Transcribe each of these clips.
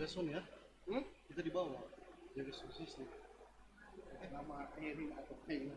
jaga sound ya. Kita di bawah jaga sound system. Nama Erin atau Payne.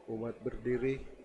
Umat berdiri.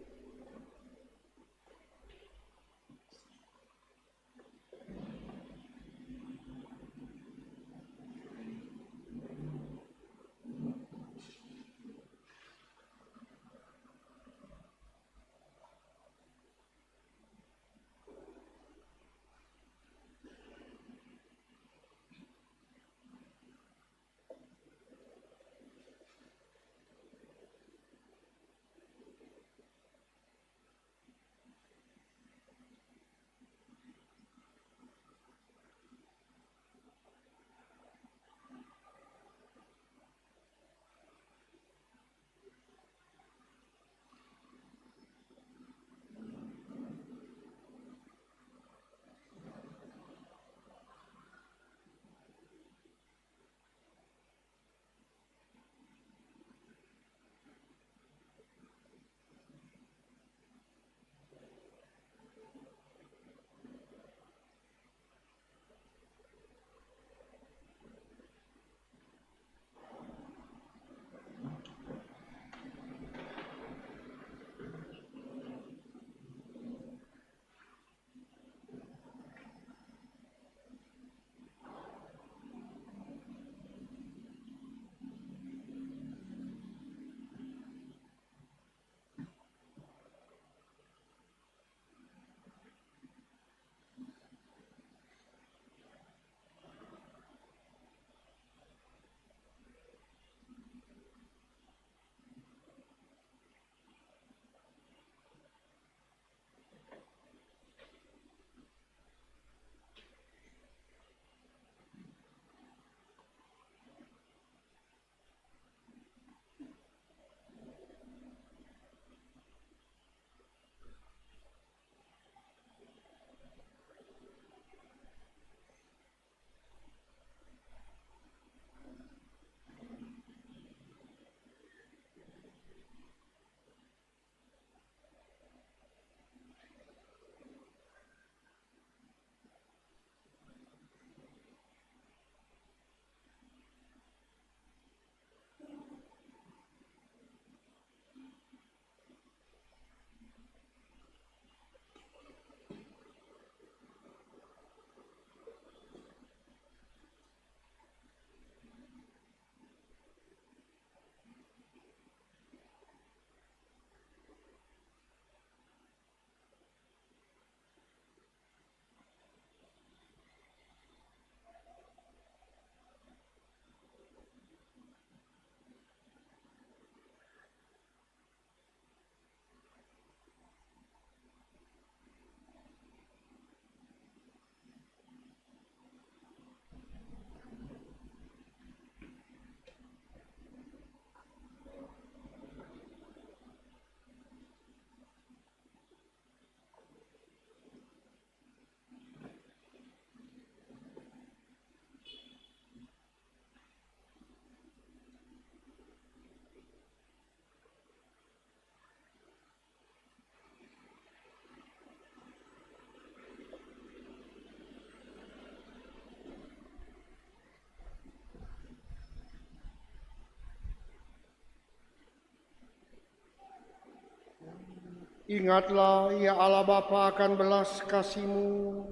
Ingatlah ya Allah Bapa akan belas kasih-Mu.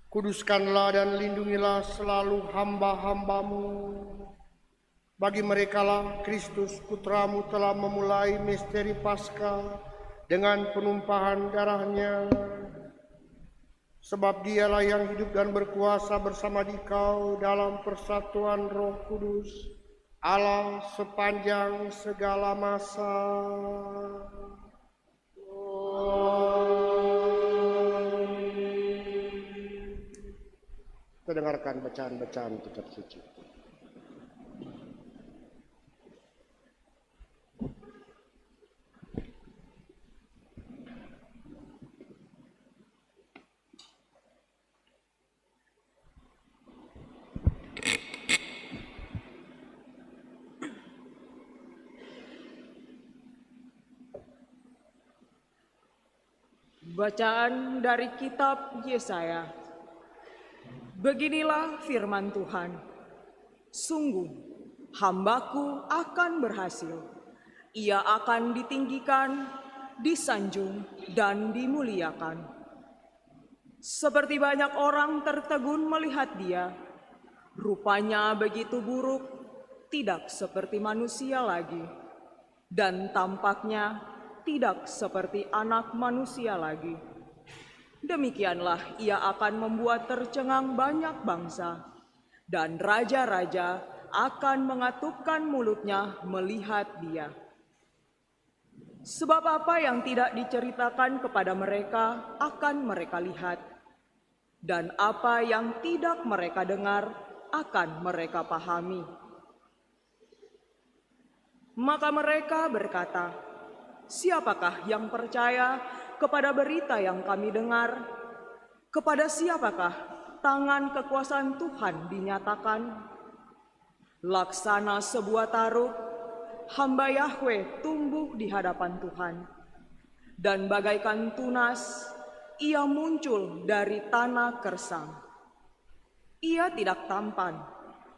Kuduskanlah dan lindungilah selalu hamba-hamba-Mu. Bagi merekalah Kristus Putra-Mu telah memulai misteri Paskah dengan penumpahan darah-Nya. Sebab Dialah yang hidup dan berkuasa bersama Dikau dalam persatuan Roh Kudus, Allah sepanjang segala masa. Kita dengarkan bacaan-bacaan kitab suci. Bacaan dari kitab Yesaya. Beginilah firman Tuhan. Sungguh, hambaku akan berhasil. Ia akan ditinggikan, disanjung, dan dimuliakan. Seperti banyak orang tertegun melihat dia, rupanya begitu buruk, tidak seperti manusia lagi, dan tampaknya tidak seperti anak manusia lagi. Demikianlah ia akan membuat tercengang banyak bangsa, dan raja-raja akan mengatupkan mulutnya melihat dia. Sebab apa yang tidak diceritakan kepada mereka akan mereka lihat, dan apa yang tidak mereka dengar akan mereka pahami. Maka mereka berkata, "Siapakah yang percaya kepada berita yang kami dengar? Kepada siapakah tangan kekuasaan Tuhan dinyatakan?" Laksana sebuah taruk, hamba Yahweh tumbuh di hadapan Tuhan, dan bagaikan tunas, ia muncul dari tanah kersang. Ia tidak tampan,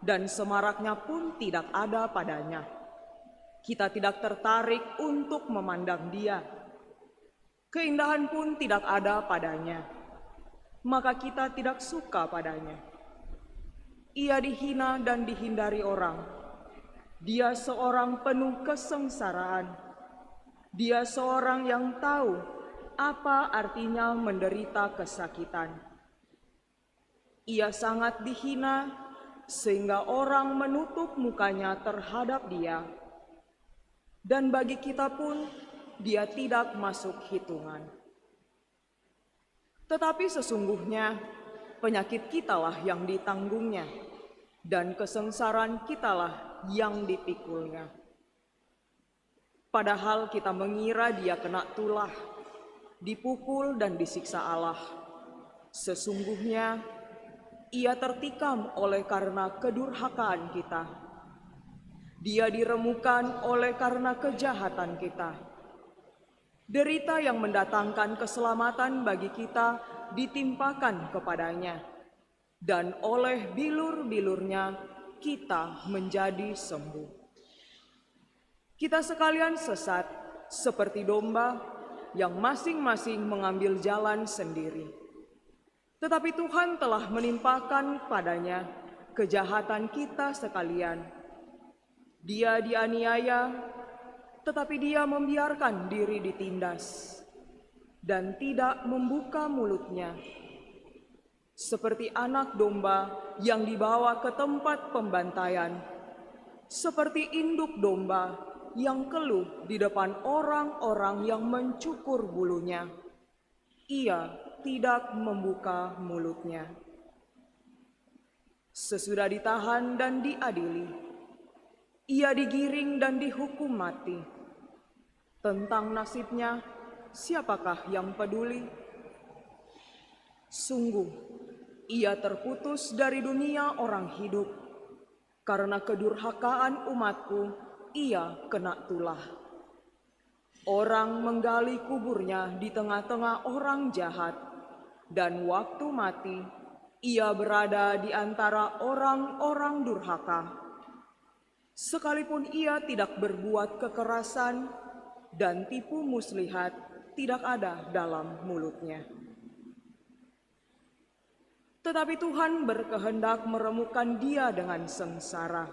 dan semaraknya pun tidak ada padanya. Kita tidak tertarik untuk memandang dia. Keindahan pun tidak ada padanya, maka kita tidak suka padanya. Ia dihina dan dihindari orang. Dia seorang penuh kesengsaraan. Dia seorang yang tahu apa artinya menderita kesakitan. Ia sangat dihina sehingga orang menutup mukanya terhadap dia. Dan bagi kita pun dia tidak masuk hitungan. Tetapi sesungguhnya penyakit kitalah yang ditanggungnya, dan kesengsaraan kitalah yang dipikulnya. Padahal kita mengira dia kena tulah, dipukul dan disiksa Allah. Sesungguhnya ia tertikam oleh karena kedurhakaan kita. Dia diremukan oleh karena kejahatan kita. Derita yang mendatangkan keselamatan bagi kita ditimpakan kepadanya, dan oleh bilur-bilurnya kita menjadi sembuh. Kita sekalian sesat seperti domba yang masing-masing mengambil jalan sendiri. Tetapi Tuhan telah menimpakan padanya kejahatan kita sekalian. Dia dianiaya, tetapi dia membiarkan diri ditindas dan tidak membuka mulutnya. Seperti anak domba yang dibawa ke tempat pembantaian, seperti induk domba yang keluh di depan orang-orang yang mencukur bulunya, ia tidak membuka mulutnya. Sesudah ditahan dan diadili, ia digiring dan dihukum mati. Tentang nasibnya, siapakah yang peduli? Sungguh, ia terputus dari dunia orang hidup. Karena kedurhakaan umatku, ia kena tulah. Orang menggali kuburnya di tengah-tengah orang jahat, dan waktu mati, ia berada di antara orang-orang durhaka. Sekalipun ia tidak berbuat kekerasan dan tipu muslihat tidak ada dalam mulutnya. Tetapi Tuhan berkehendak meremukkan dia dengan sengsara.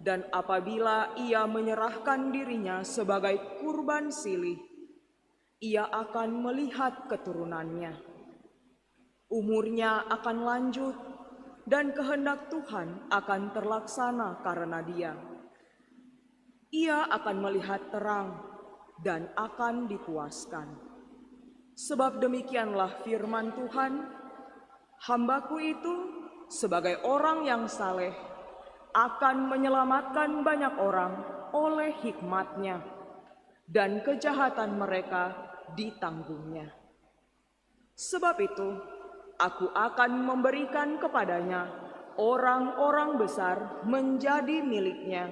Dan apabila ia menyerahkan dirinya sebagai kurban silih, ia akan melihat keturunannya. Umurnya akan lanjut, dan kehendak Tuhan akan terlaksana karena dia. Ia akan melihat terang dan akan dipuaskan. Sebab demikianlah firman Tuhan, "Hambaku itu sebagai orang yang saleh akan menyelamatkan banyak orang oleh hikmatnya, dan kejahatan mereka ditanggungnya. Sebab itu, aku akan memberikan kepadanya orang-orang besar menjadi miliknya,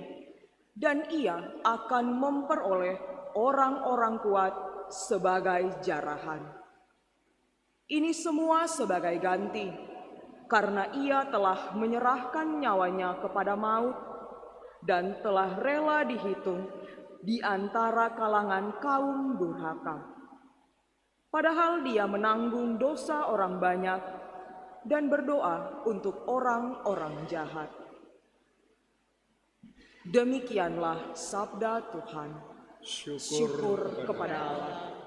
dan ia akan memperoleh orang-orang kuat sebagai jarahan. Ini semua sebagai ganti, karena ia telah menyerahkan nyawanya kepada maut dan telah rela dihitung di antara kalangan kaum durhaka. Padahal dia menanggung dosa orang banyak dan berdoa untuk orang-orang jahat. Demikianlah sabda Tuhan. Syukur kepada Allah.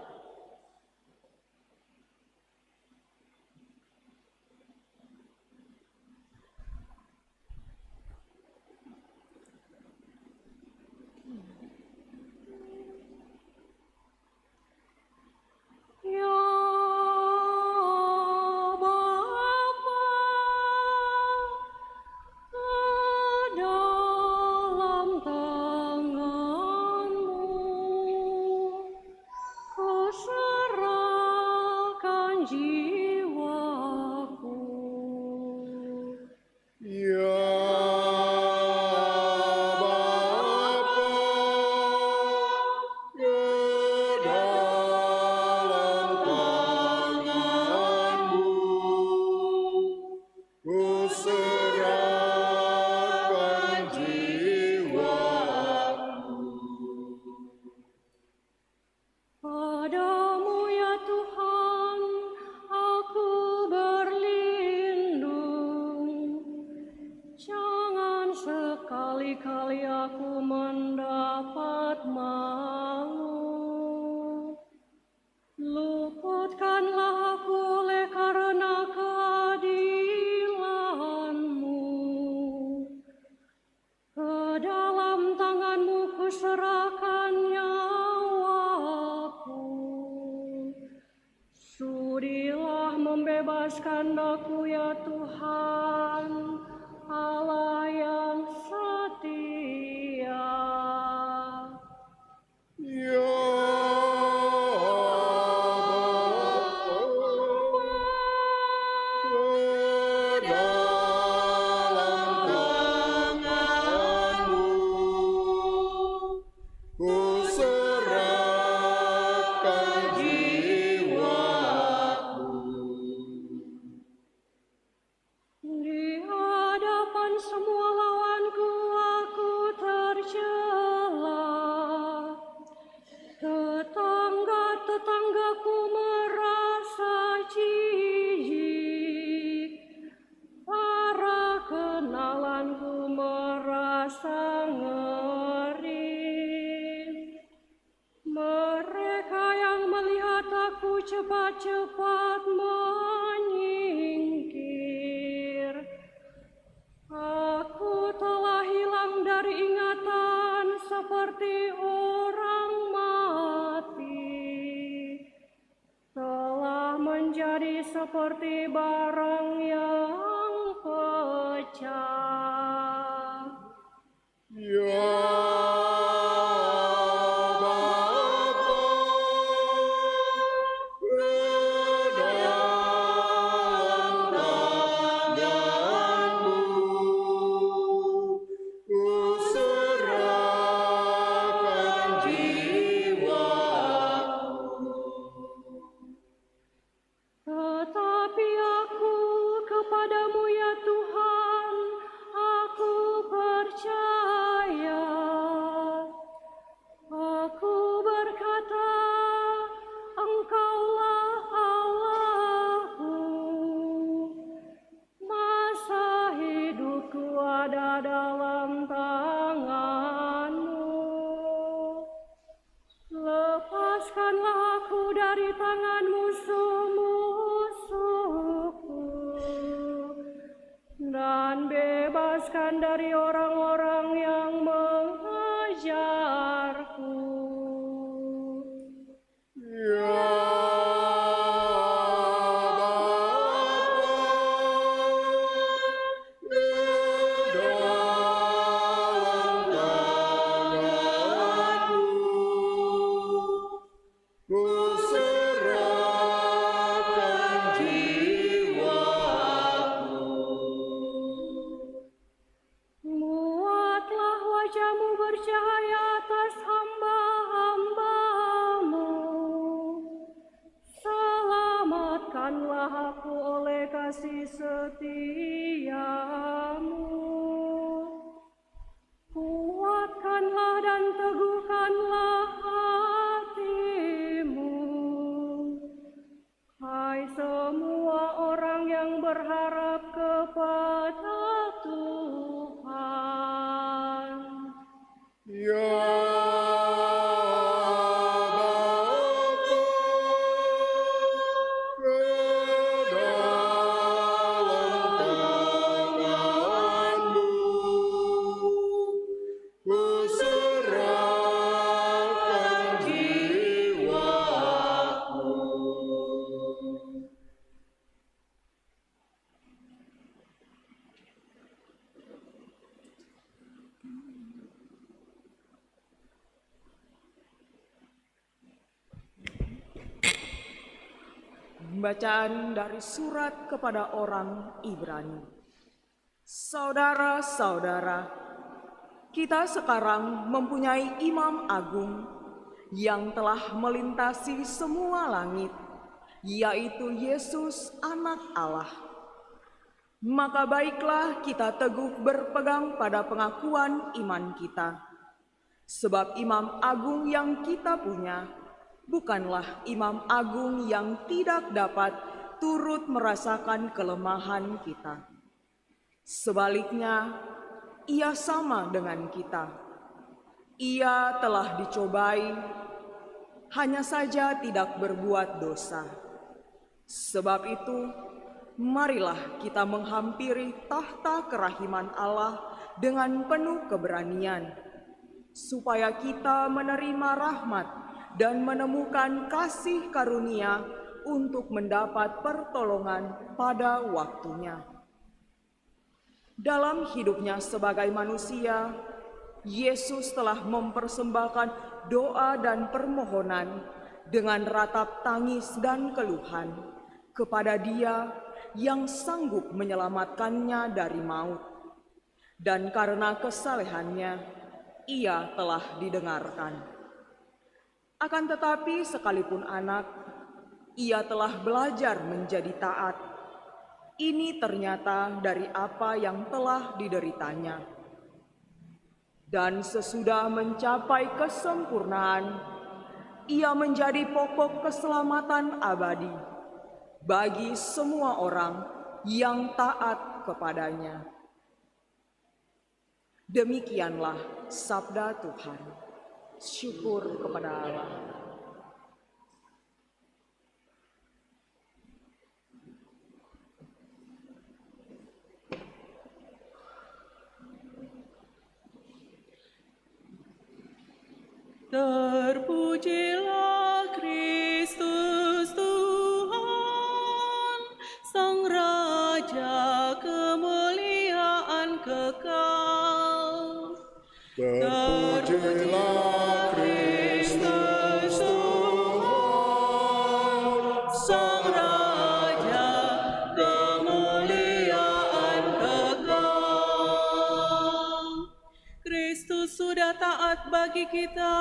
Padamu ya Tuhan, aku berlindung. Jangan sekali-kali aku mendapat malu. Luputkanlah aku oleh karena keadilan-Mu. Ke dalam tangan-Mu kuserahkan nyawaku. Sudilah membebaskan aku ya Tuhan, Allah yang setia. Di hadapan semua lawanku aku tercela. Tetangga-tetanggaku merasa jijik. Para kenalanku merasa ngeri. Mereka yang melihat aku cepat-cepat menyingkir. Aku telah hilang dari ingatan seperti orang mati. Telah menjadi seperti barang yang pecah. Tetapi aku kepadamu ya Tuhan, aku percaya. Aku berkata, Engkaulah Allahku. Masa hidupku ada dalam tangan-Mu. Lepaskanlah aku dari tangan musuh-musuhku dan bebaskan dari orang-orang yang mengejarku. Buatlah wajah-Mu bercahaya atas hamba-hamba-Mu. Selamatkanlah aku oleh kasih setia-Mu. Kuatkan Kuatkanlah dan teguhkanlah hatimu. Hai semua orang yang berharap kepada Tuhan. Ya Bacaan dari surat kepada orang Ibrani. Saudara-saudara, kita sekarang mempunyai imam agung yang telah melintasi semua langit, yaitu Yesus Anak Allah. Maka baiklah kita teguh berpegang pada pengakuan iman kita, sebab imam agung yang kita punya bukanlah imam agung yang tidak dapat turut merasakan kelemahan kita. Sebaliknya, ia sama dengan kita. Ia telah dicobai, hanya saja tidak berbuat dosa. Sebab itu, marilah kita menghampiri tahta kerahiman Allah dengan penuh keberanian, supaya kita menerima rahmat dan menemukan kasih karunia untuk mendapat pertolongan pada waktunya. Dalam hidupnya sebagai manusia, Yesus telah mempersembahkan doa dan permohonan dengan ratap tangis dan keluhan kepada Dia yang sanggup menyelamatkannya dari maut. Dan karena kesalehannya, Ia telah didengarkan. Akan tetapi sekalipun anak, ia telah belajar menjadi taat. Ini ternyata dari apa yang telah dideritanya. Dan sesudah mencapai kesempurnaan, ia menjadi pokok keselamatan abadi bagi semua orang yang taat kepadanya. Demikianlah sabda Tuhan. Syukur kepada Allah. Terpujilah Kristus Tuhan, Sang Raja kemuliaan kekal. terpujilah Kristus Tuhan, Sang Raja kemuliaan kekal. Kristus sudah taat bagi kita,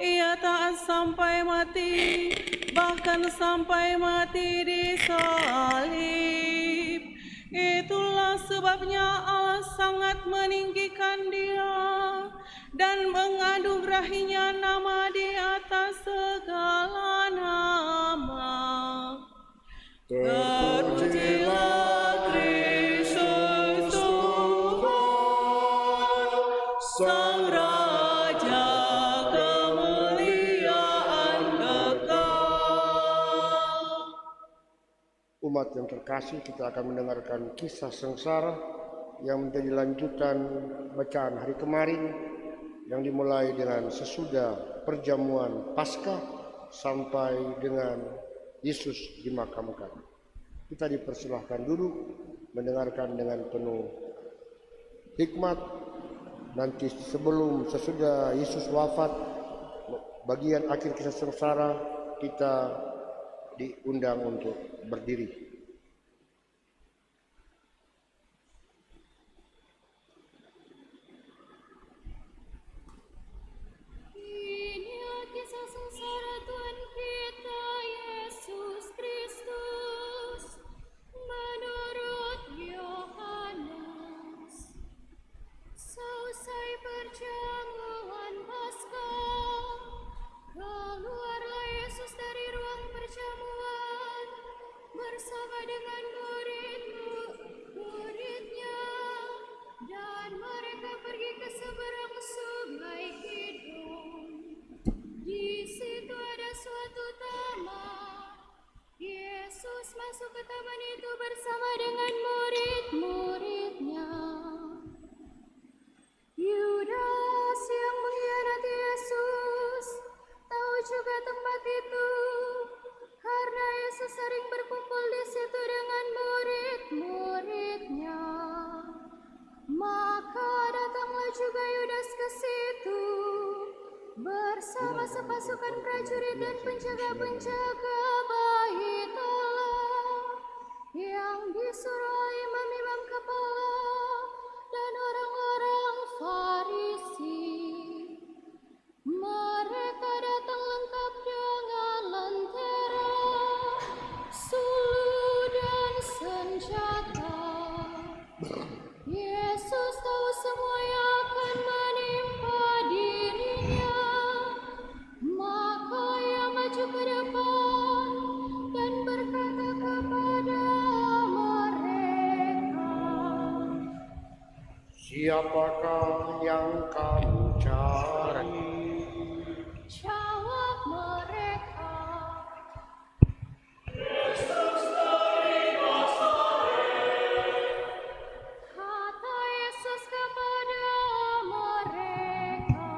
Ia taat sampai mati, bahkan sampai mati di salib. Itulah sebabnya Allah sangat meninggikan Dia dan menganugerahinya nama di atas segala nama. Terpujilah Kristus Tuhan, Sang Raja kemuliaan kekal. Umat yang terkasih, kita akan mendengarkan kisah sengsara yang menjadi lanjutan bacaan hari kemarin yang dimulai dengan sesudah perjamuan Paskah sampai dengan Yesus dimakamkan. Kita dipersilahkan duduk mendengarkan dengan penuh hikmat. Nanti sesudah Yesus wafat, bagian akhir kisah sengsara, kita diundang untuk berdiri. Inilah kisah sengsara Tuhan kita Yesus Kristus menurut Yohanes. Seusai perjalanan bersama dengan muridnya, dan mereka pergi ke seberang sungai Kidron. Di situ ada suatu taman. Yesus masuk ke taman itu bersama dengan murid-muridnya. Yudas yang mengkhianati Yesus tahu juga tempat itu, karena Yesus sering berkumpul di situ dengan murid-muridnya. Maka datanglah juga Yudas ke situ bersama sepasukan prajurit dan penjaga-penjaga bait Allah yang disuruh oleh imam-imam kepala dan orang-orang Farisi. Mereka datang lengkap dengan lentera, sulu dan senjata. Yesus tahu semua yang akan menimpa dirinya, maka ia maju ke depan dan berkata kepada mereka, Siapakah yang kamu cari? jawab mereka, kata Yesus kepada mereka,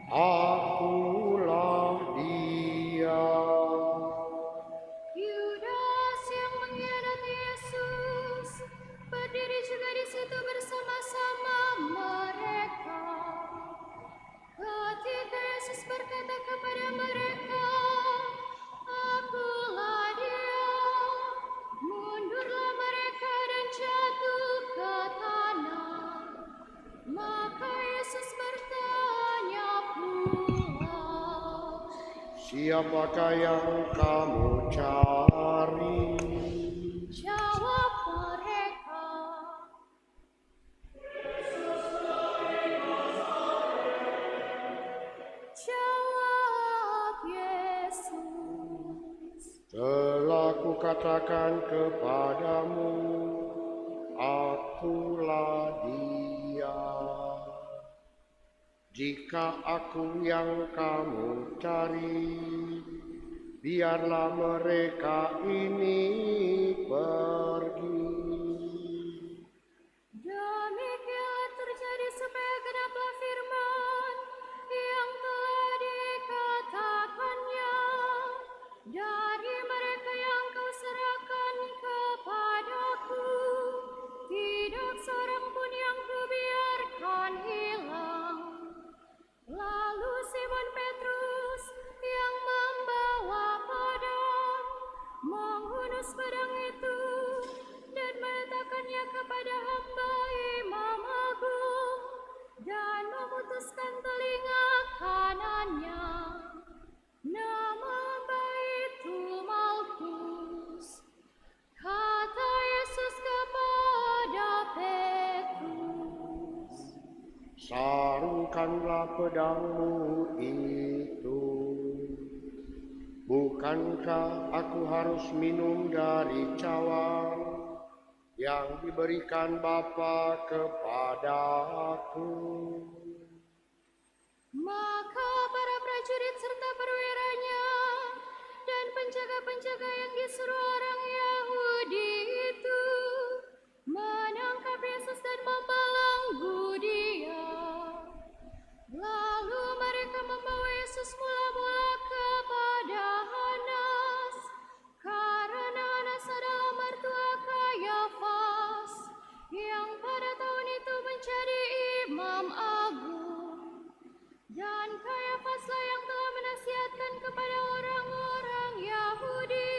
Akulah dia. Yudas yang mengkhianati Yesus berdiri juga di situ bersama-sama mereka. Ketika Yesus berkata kepada mereka, Akulah dia, mundurlah mereka dan jatuh ke tanah. Maka Yesus bertanya pula, Siapakah yang kamu cari? jawab mereka, jawab Yesus, Telah kukatakan kepadamu, akulah dia. Jika aku yang kamu cari, biarlah mereka ini pergi. demikianlah terjadi supaya genaplah firman yang telah dikatakannya, dari mereka yang kau serahkan kepadaku, tidak seorang pun yang kubiarkan hilang. Lalu Simon Petrus yang membawa pedang menghunus pedang itu dan meletakkannya kepada hamba imam agung dan memutuskan telinga kanannya. Nama hamba itu Malkus. Kata Yesus kepada Petrus, Sarungkanlah pedangmu itu. Bukankah aku harus minum dari cawan yang diberikan Bapa kepada aku? maka para prajurit serta perwiranya dan penjaga-penjaga yang disuruh orang Yahudi itu menangkap Yesus dan membelenggu dia. Lalu mereka membawa Yesus mula-mula kepada Hanas, karena Hanas adalah mertua Kayafas yang pada tahun itu menjadi imam agung. Dan Kayafaslah yang telah menasihatkan kepada orang-orang Yahudi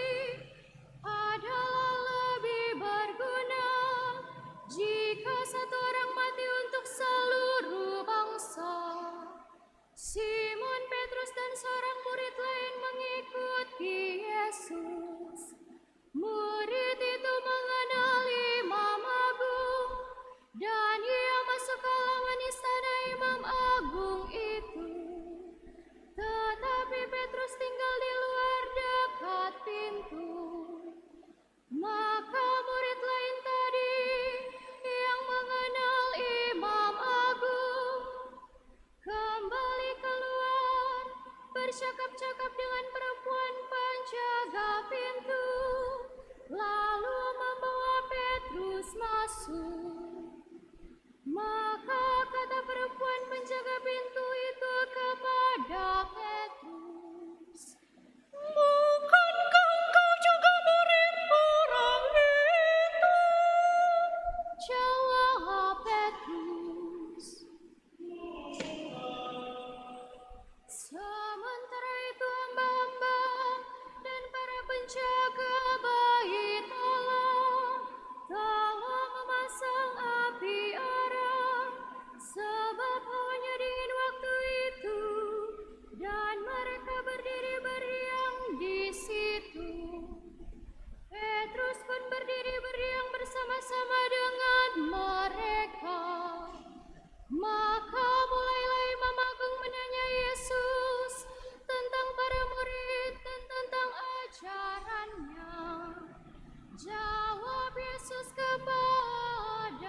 Jawab Yesus kepadanya,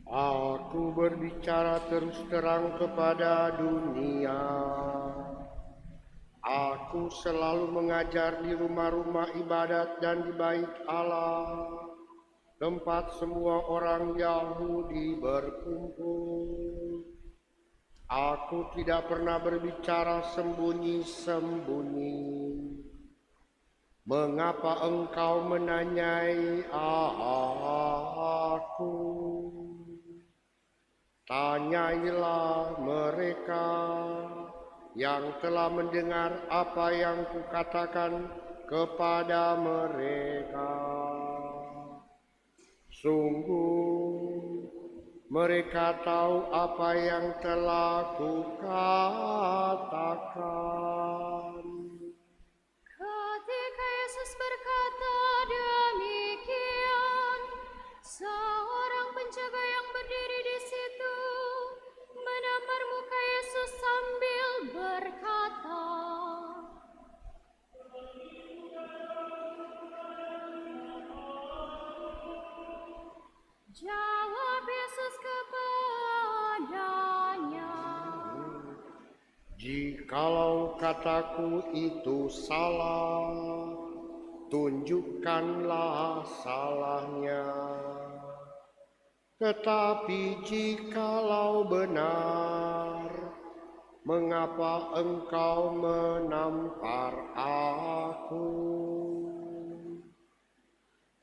Aku berbicara terus terang kepada dunia. Aku selalu mengajar di rumah-rumah ibadat dan di bait Allah, tempat semua orang Yahudi berkumpul. Aku tidak pernah berbicara sembunyi-sembunyi. Mengapa engkau menanyai aku? Tanyailah mereka yang telah mendengar apa yang kukatakan kepada mereka. Sungguh, mereka tahu apa yang telah kukatakan. ketika Yesus berkata demikian, seorang penjaga yang berdiri di situ menampar muka Yesus sambil berkata, jawab Yesus kepadanya, Jikalau kataku itu salah, tunjukkanlah salahnya. Tetapi jikalau benar, mengapa engkau menampar aku?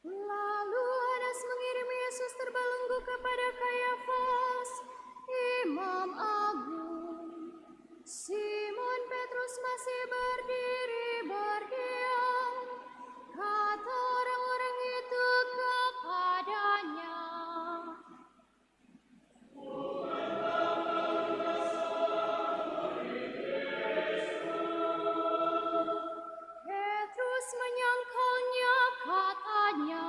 lalu Hanas mengirim Yesus terbelenggu kepada Kayafas, Imam Agung. Simon Petrus masih berdiri berdiam. Kata orang-orang itu kepadanya, Petrus menyangkalnya, katanya,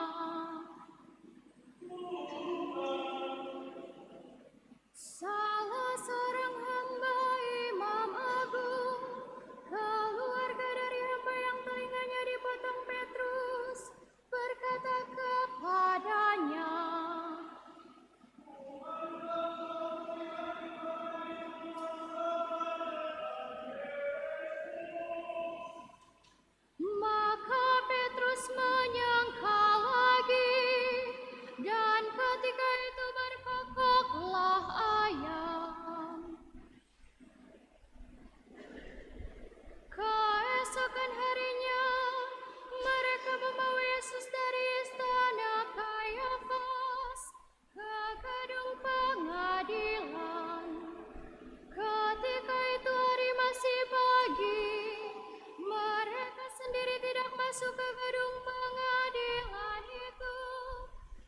salah seorang hamba Imam Agung, keluarga dari hamba yang telinganya dipotong Petrus, berkata kepadanya, maka Petrus menyangkal lagi, dan ketika itu berkokoklah ayam. Keesokan harinya, mereka membawa Yesus dari istana Kayafas ke gedung pengadilan. Ketika itu hari masih pagi, mereka sendiri tidak masuk ke gedung pengadilan itu,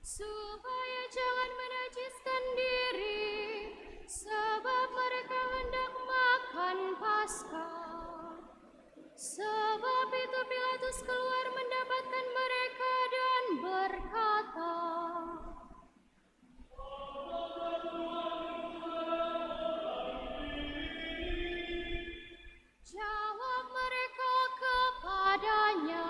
supaya jangan menajiskan diri, sebab mereka hendak makan Paskah. Sebab itu Pilatus keluar mendapatkan mereka dan berkata, jawab mereka kepadanya,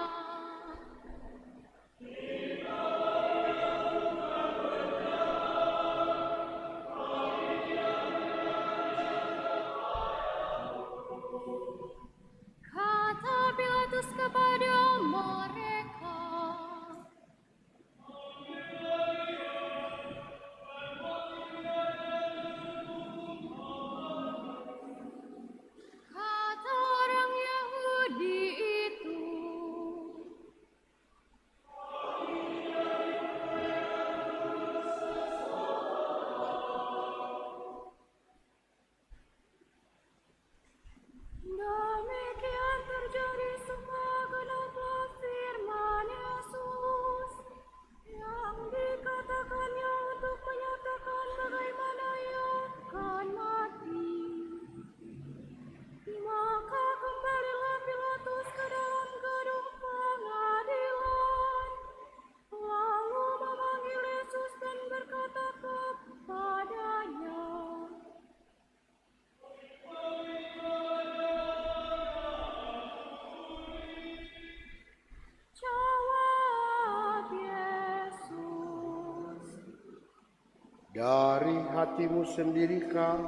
Dari hatimu sendirikah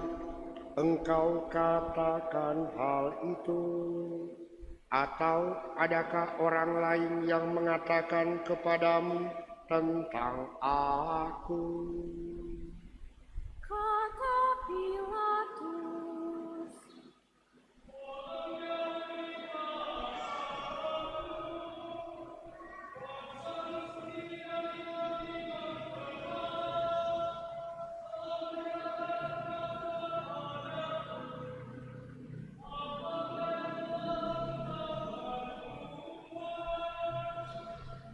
engkau katakan hal itu? Atau adakah orang lain yang mengatakan kepadamu tentang aku? Kata Pilatus.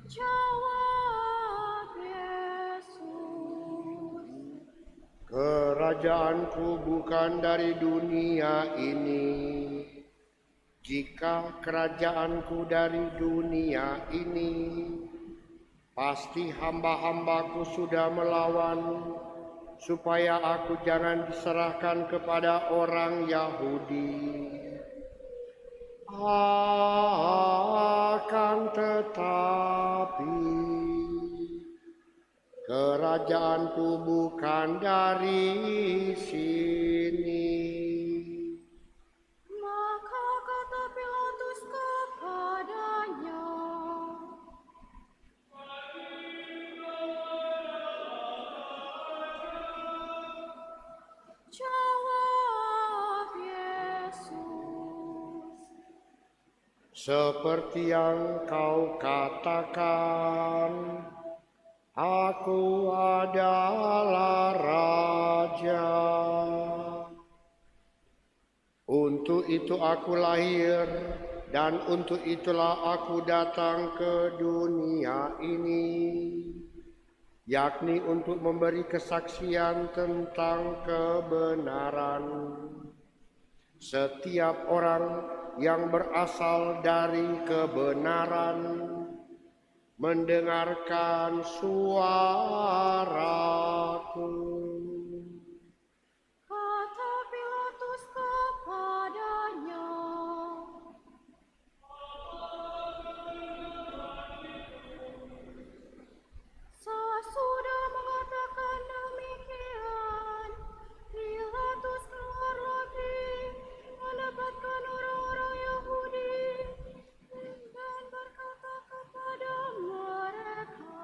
Jawab Yesus. Kerajaanku bukan dari dunia ini. Jika kerajaanku dari dunia ini, pasti hamba-hambaku sudah melawan, supaya aku jangan diserahkan kepada orang Yahudi. Akan tetapi, kerajaanku bukan dari sini. Maka kata Pilatus kepadanya, jawab Yesus. Seperti yang kau katakan, aku adalah raja. Untuk itu aku lahir, dan untuk itulah aku datang ke dunia ini, yakni untuk memberi kesaksian tentang kebenaran. Setiap orang yang berasal dari kebenaran mendengarkan suaraku. Kata Pilatus kepadanya, sesudah mengatakan demikian, Pilatus keluar lagi mendapatkan orang-orang Yahudi dan berkata kepada mereka,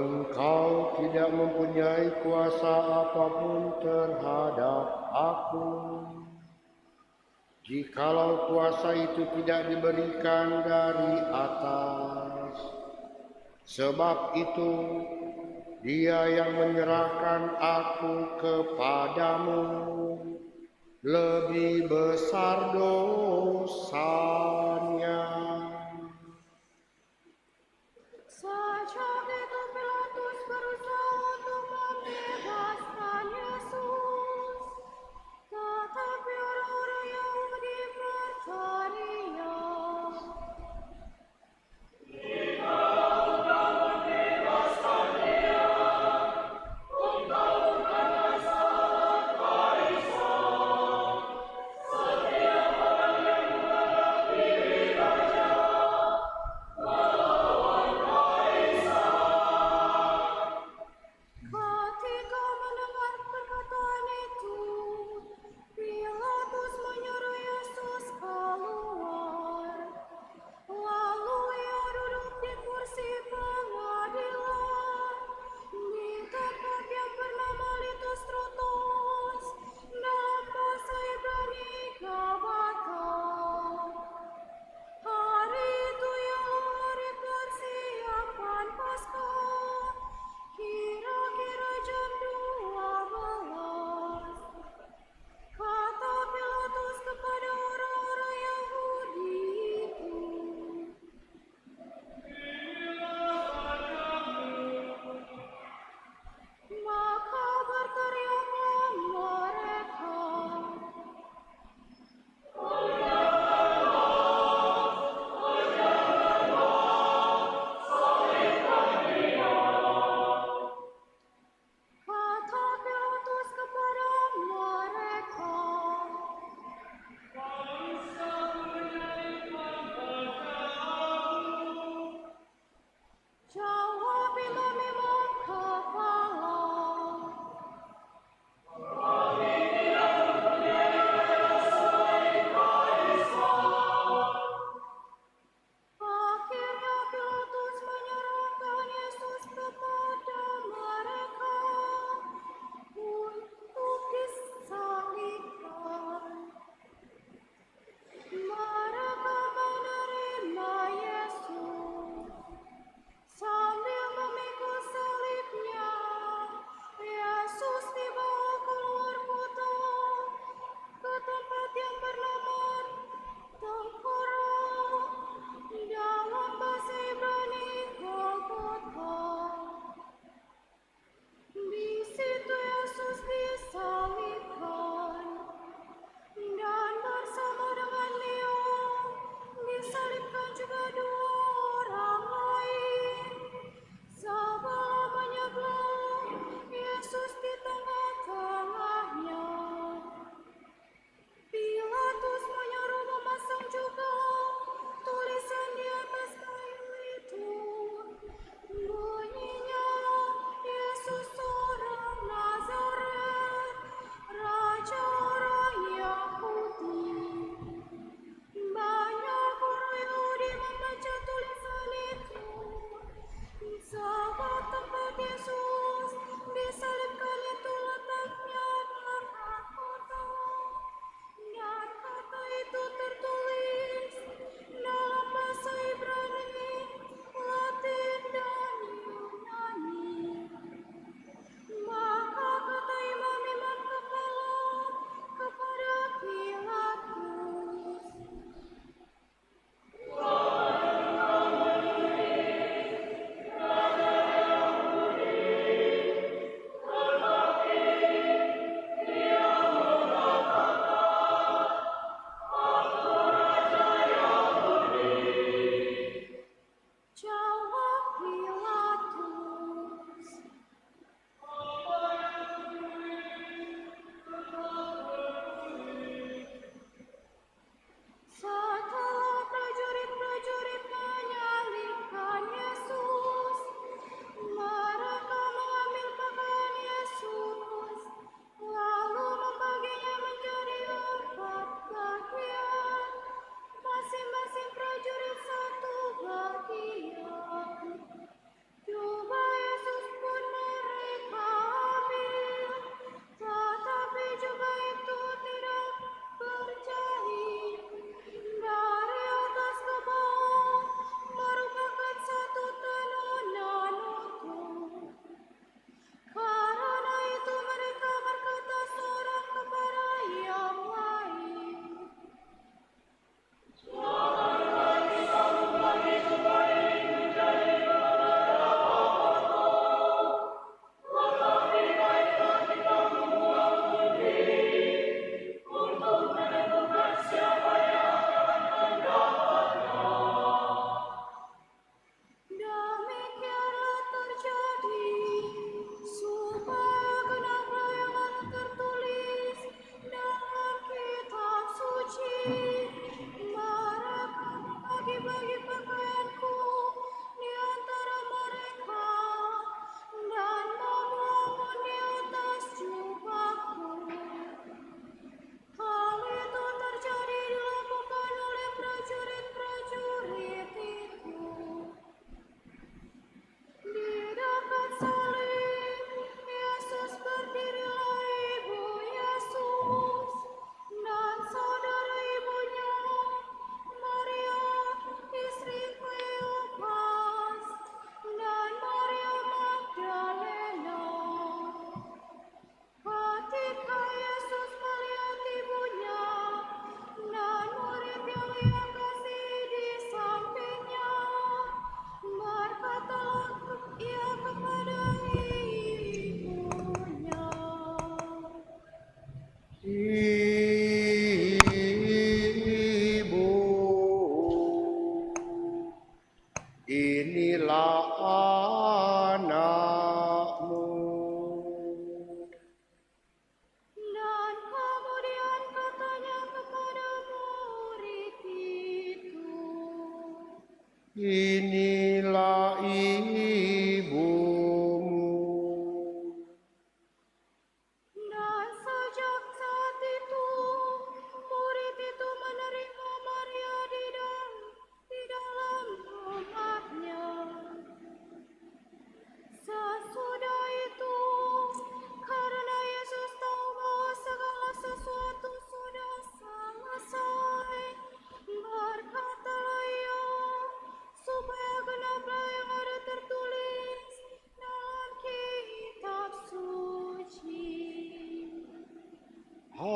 Engkau tidak mempunyai kuasa apapun terhadap aku. Jikalau kuasa itu tidak diberikan dari atas. Sebab itu, Dia yang menyerahkan aku kepadamu lebih besar dosanya. Sejak itu Pilatus berusaha untuk membebaskan Yesus, tetapi orang-orang Yahudi bertanya, Setiap orang yang menganggap diri raja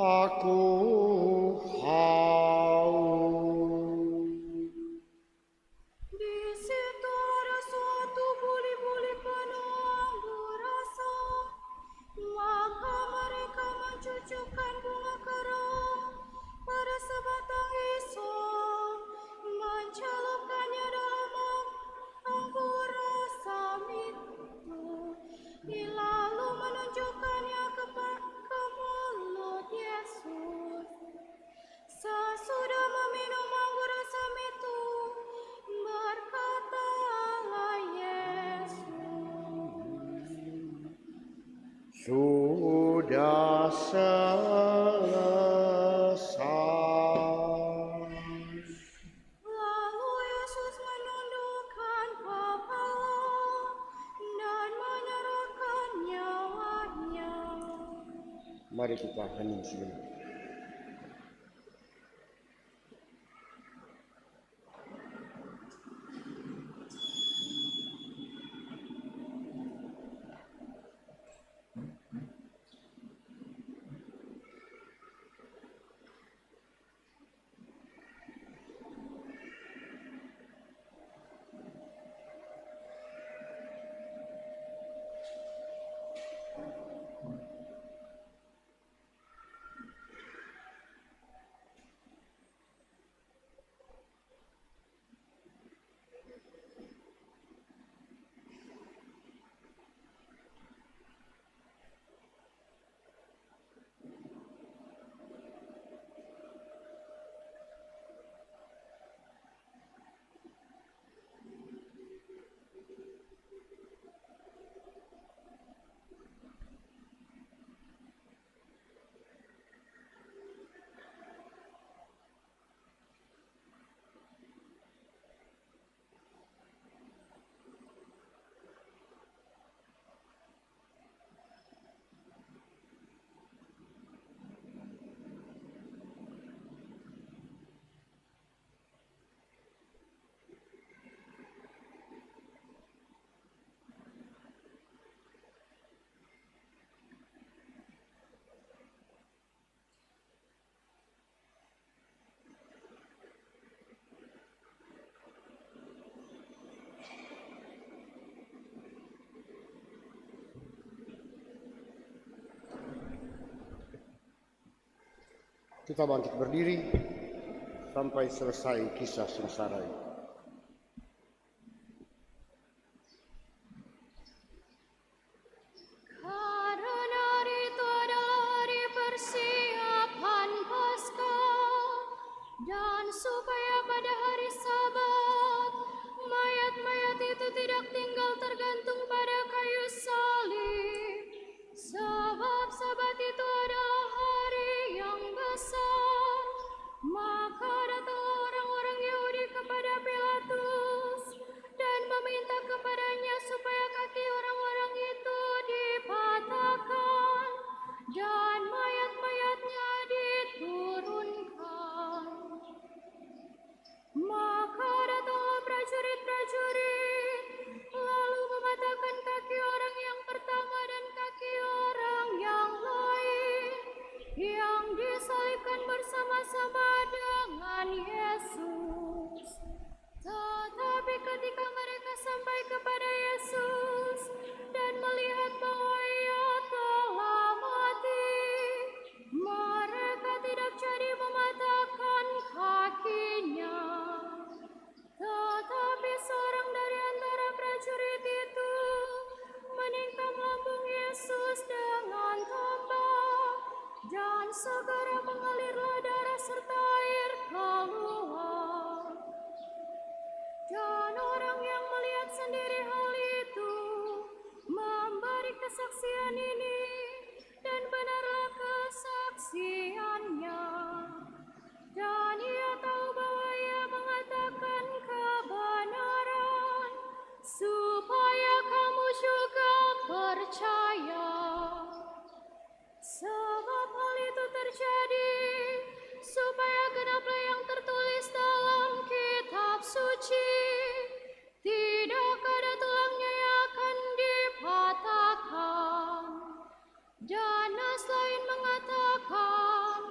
Aku haus. Di situ ada suatu buli-buli penuh berasa, maka mereka mencucukkan bunga kering pada sebatang hisop, mencelupkannya dalam anggur asam itu, lalu menunjukkannya ke mulut Yesus. Sesudah meminum anggur asam itu, berkatalah Yesus, Sudah selesai. lalu Yesus menundukkan kepala dan menyerahkan nyawanya. Mari kita hening sejenak. Kita bangkit berdiri sampai selesai kisah sengsara ini. Karena itu adalah hari persiapan Paskah, dan supaya pada hari Sabat mayat-mayat itu tidak tinggal tergantung pada kayu salib, sebab Sabat itu adalah hari yang besar, maka datanglah orang-orang Yahudi kepada Pilatus dan meminta kepadanya supaya kaki orang-orang itu dipatahkan dan mayat-mayatnya diturunkan. Maka datanglah prajurit-prajurit lalu mematahkan kaki orang yang pertama dan kaki orang yang lain yang disalibkan bersama-sama dengan Yesus. Tetapi ketika mereka sampai kepada Yesus dan melihat bahwa ia telah mati, mereka tidak jadi mematahkan kakinya. Tetapi seorang dari antara prajurit itu menikam lambung Yesus dengan tombak, dan segera mengalirlah darah serta air keluar. Dan orang yang melihat sendiri hal itu memberi kesaksian ini, dan benarlah kesaksiannya. Dan ia tahu bahwa ia mengatakan kebenaran, supaya kamu juga percaya. Sebab hal itu terjadi supaya genaplah yang tertulis dalam kitab suci, tidak ada tulangnya yang akan dipatahkan. Dan nas lain mengatakan,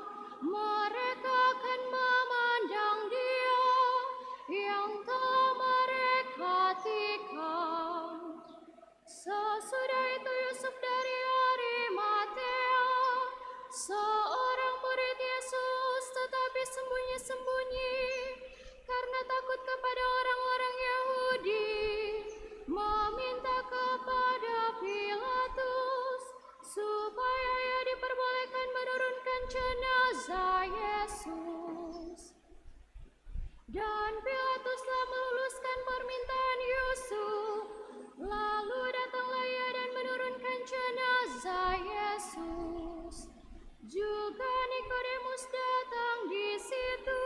jenazah Yesus. Juga Nikodemus datang di situ.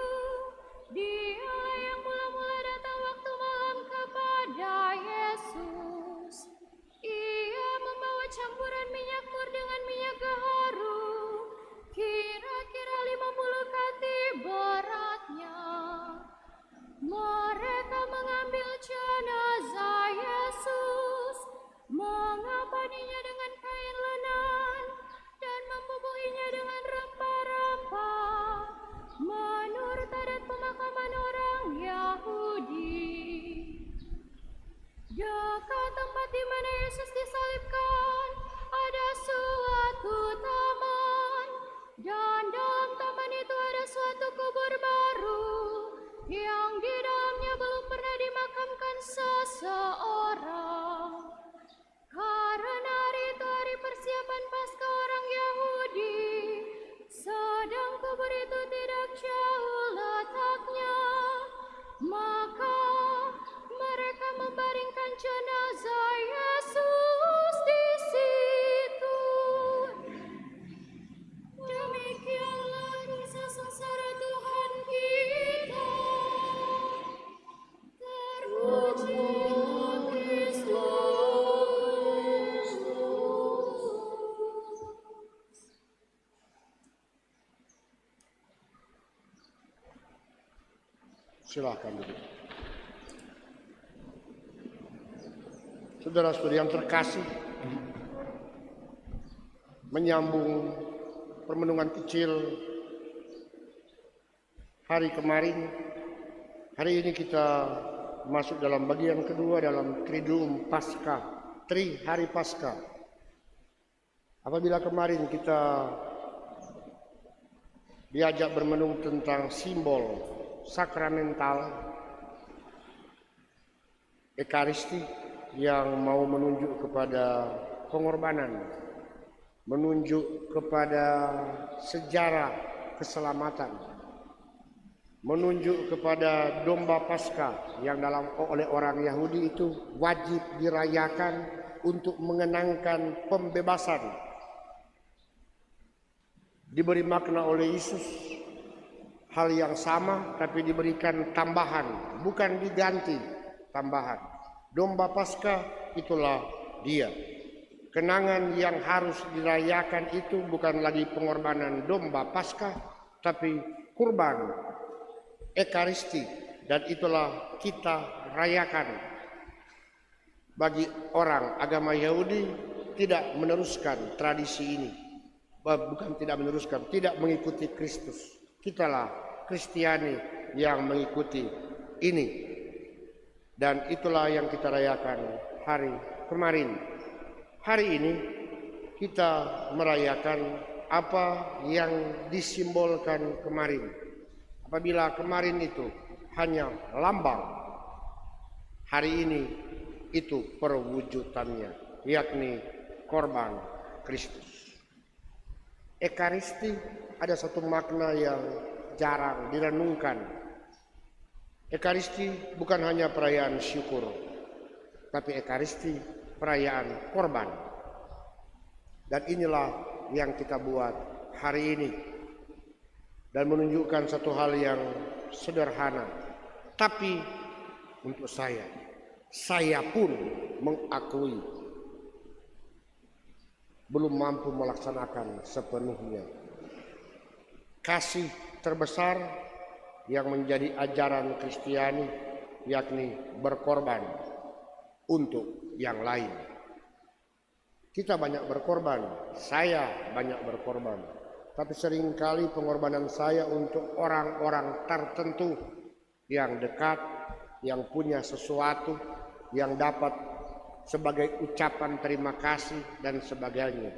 Dia yang mula-mula datang waktu malam kepada Yesus. Ia membawa campuran minyak mur dengan minyak gaharu, kira-kira 50 kati beratnya. Mereka mengambil jenazah Yesus, mengapaninya dengan kain lenan, dan membubuhinya dengan rempah-rempah, menurut adat pemakaman orang Yahudi. Dekat tempat di mana Yesus disalibkan, ada suatu taman, dan dalam taman itu ada suatu kubur baru, yang di dalamnya belum pernah dimakamkan seseorang. Karena hari itu hari persiapan Paskah orang Yahudi, sedang kubur itu tidak jauh letaknya, maka mereka membaringkan jenazah Yesus di situ. Demikianlah kisah sengsara Tuhan kita. Terpujilah Kristus. Silakan duduk. Saudara-saudari yang terkasih, menyambung permenungan kecil hari kemarin, hari ini kita masuk dalam bagian kedua dalam Triduum Paskah, hari Paskah. Apabila kemarin kita diajak bermenung tentang simbol sakramental Ekaristi yang mau menunjuk kepada pengorbanan, menunjuk kepada sejarah keselamatan, menunjuk kepada domba Paskah yang oleh orang Yahudi itu wajib dirayakan untuk mengenangkan pembebasan. Diberi makna oleh Yesus hal yang sama, tapi diberikan tambahan, bukan diganti, tambahan. Domba Paskah itulah dia. Kenangan yang harus dirayakan itu bukan lagi pengorbanan domba Paskah, tapi kurban Ekaristi, dan itulah kita rayakan. Bagi orang agama Yahudi tidak meneruskan tradisi ini, bukan tidak meneruskan, tidak mengikuti Kristus. Kitalah Kristiani yang mengikuti ini. Dan itulah yang kita rayakan hari kemarin. Hari ini kita merayakan apa yang disimbolkan kemarin. Apabila kemarin itu hanya lambang, hari ini itu perwujudannya, yakni korban Kristus. Ekaristi ada satu makna yang jarang direnungkan. Ekaristi bukan hanya perayaan syukur, tapi Ekaristi perayaan korban. Dan inilah yang kita buat hari ini. Dan menunjukkan satu hal yang sederhana. Tapi untuk saya pun mengakui belum mampu melaksanakan sepenuhnya. Kasih terbesar yang menjadi ajaran Kristiani, yakni berkorban untuk yang lain. Kita banyak berkorban, saya banyak berkorban, tapi seringkali pengorbanan saya untuk orang-orang tertentu yang dekat, yang punya sesuatu, yang dapat sebagai ucapan terima kasih dan sebagainya.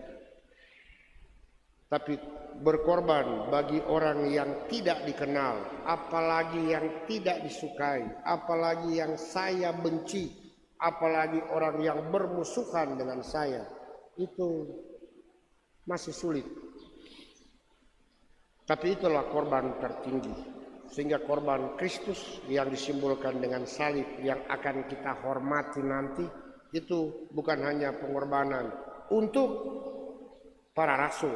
Tapi berkorban bagi orang yang tidak dikenal, apalagi yang tidak disukai, apalagi yang saya benci, apalagi orang yang bermusuhan dengan saya, itu masih sulit. Tapi itulah korban tertinggi, sehingga korban Kristus yang disimbolkan dengan salib yang akan kita hormati nanti, itu bukan hanya pengorbanan untuk para rasul,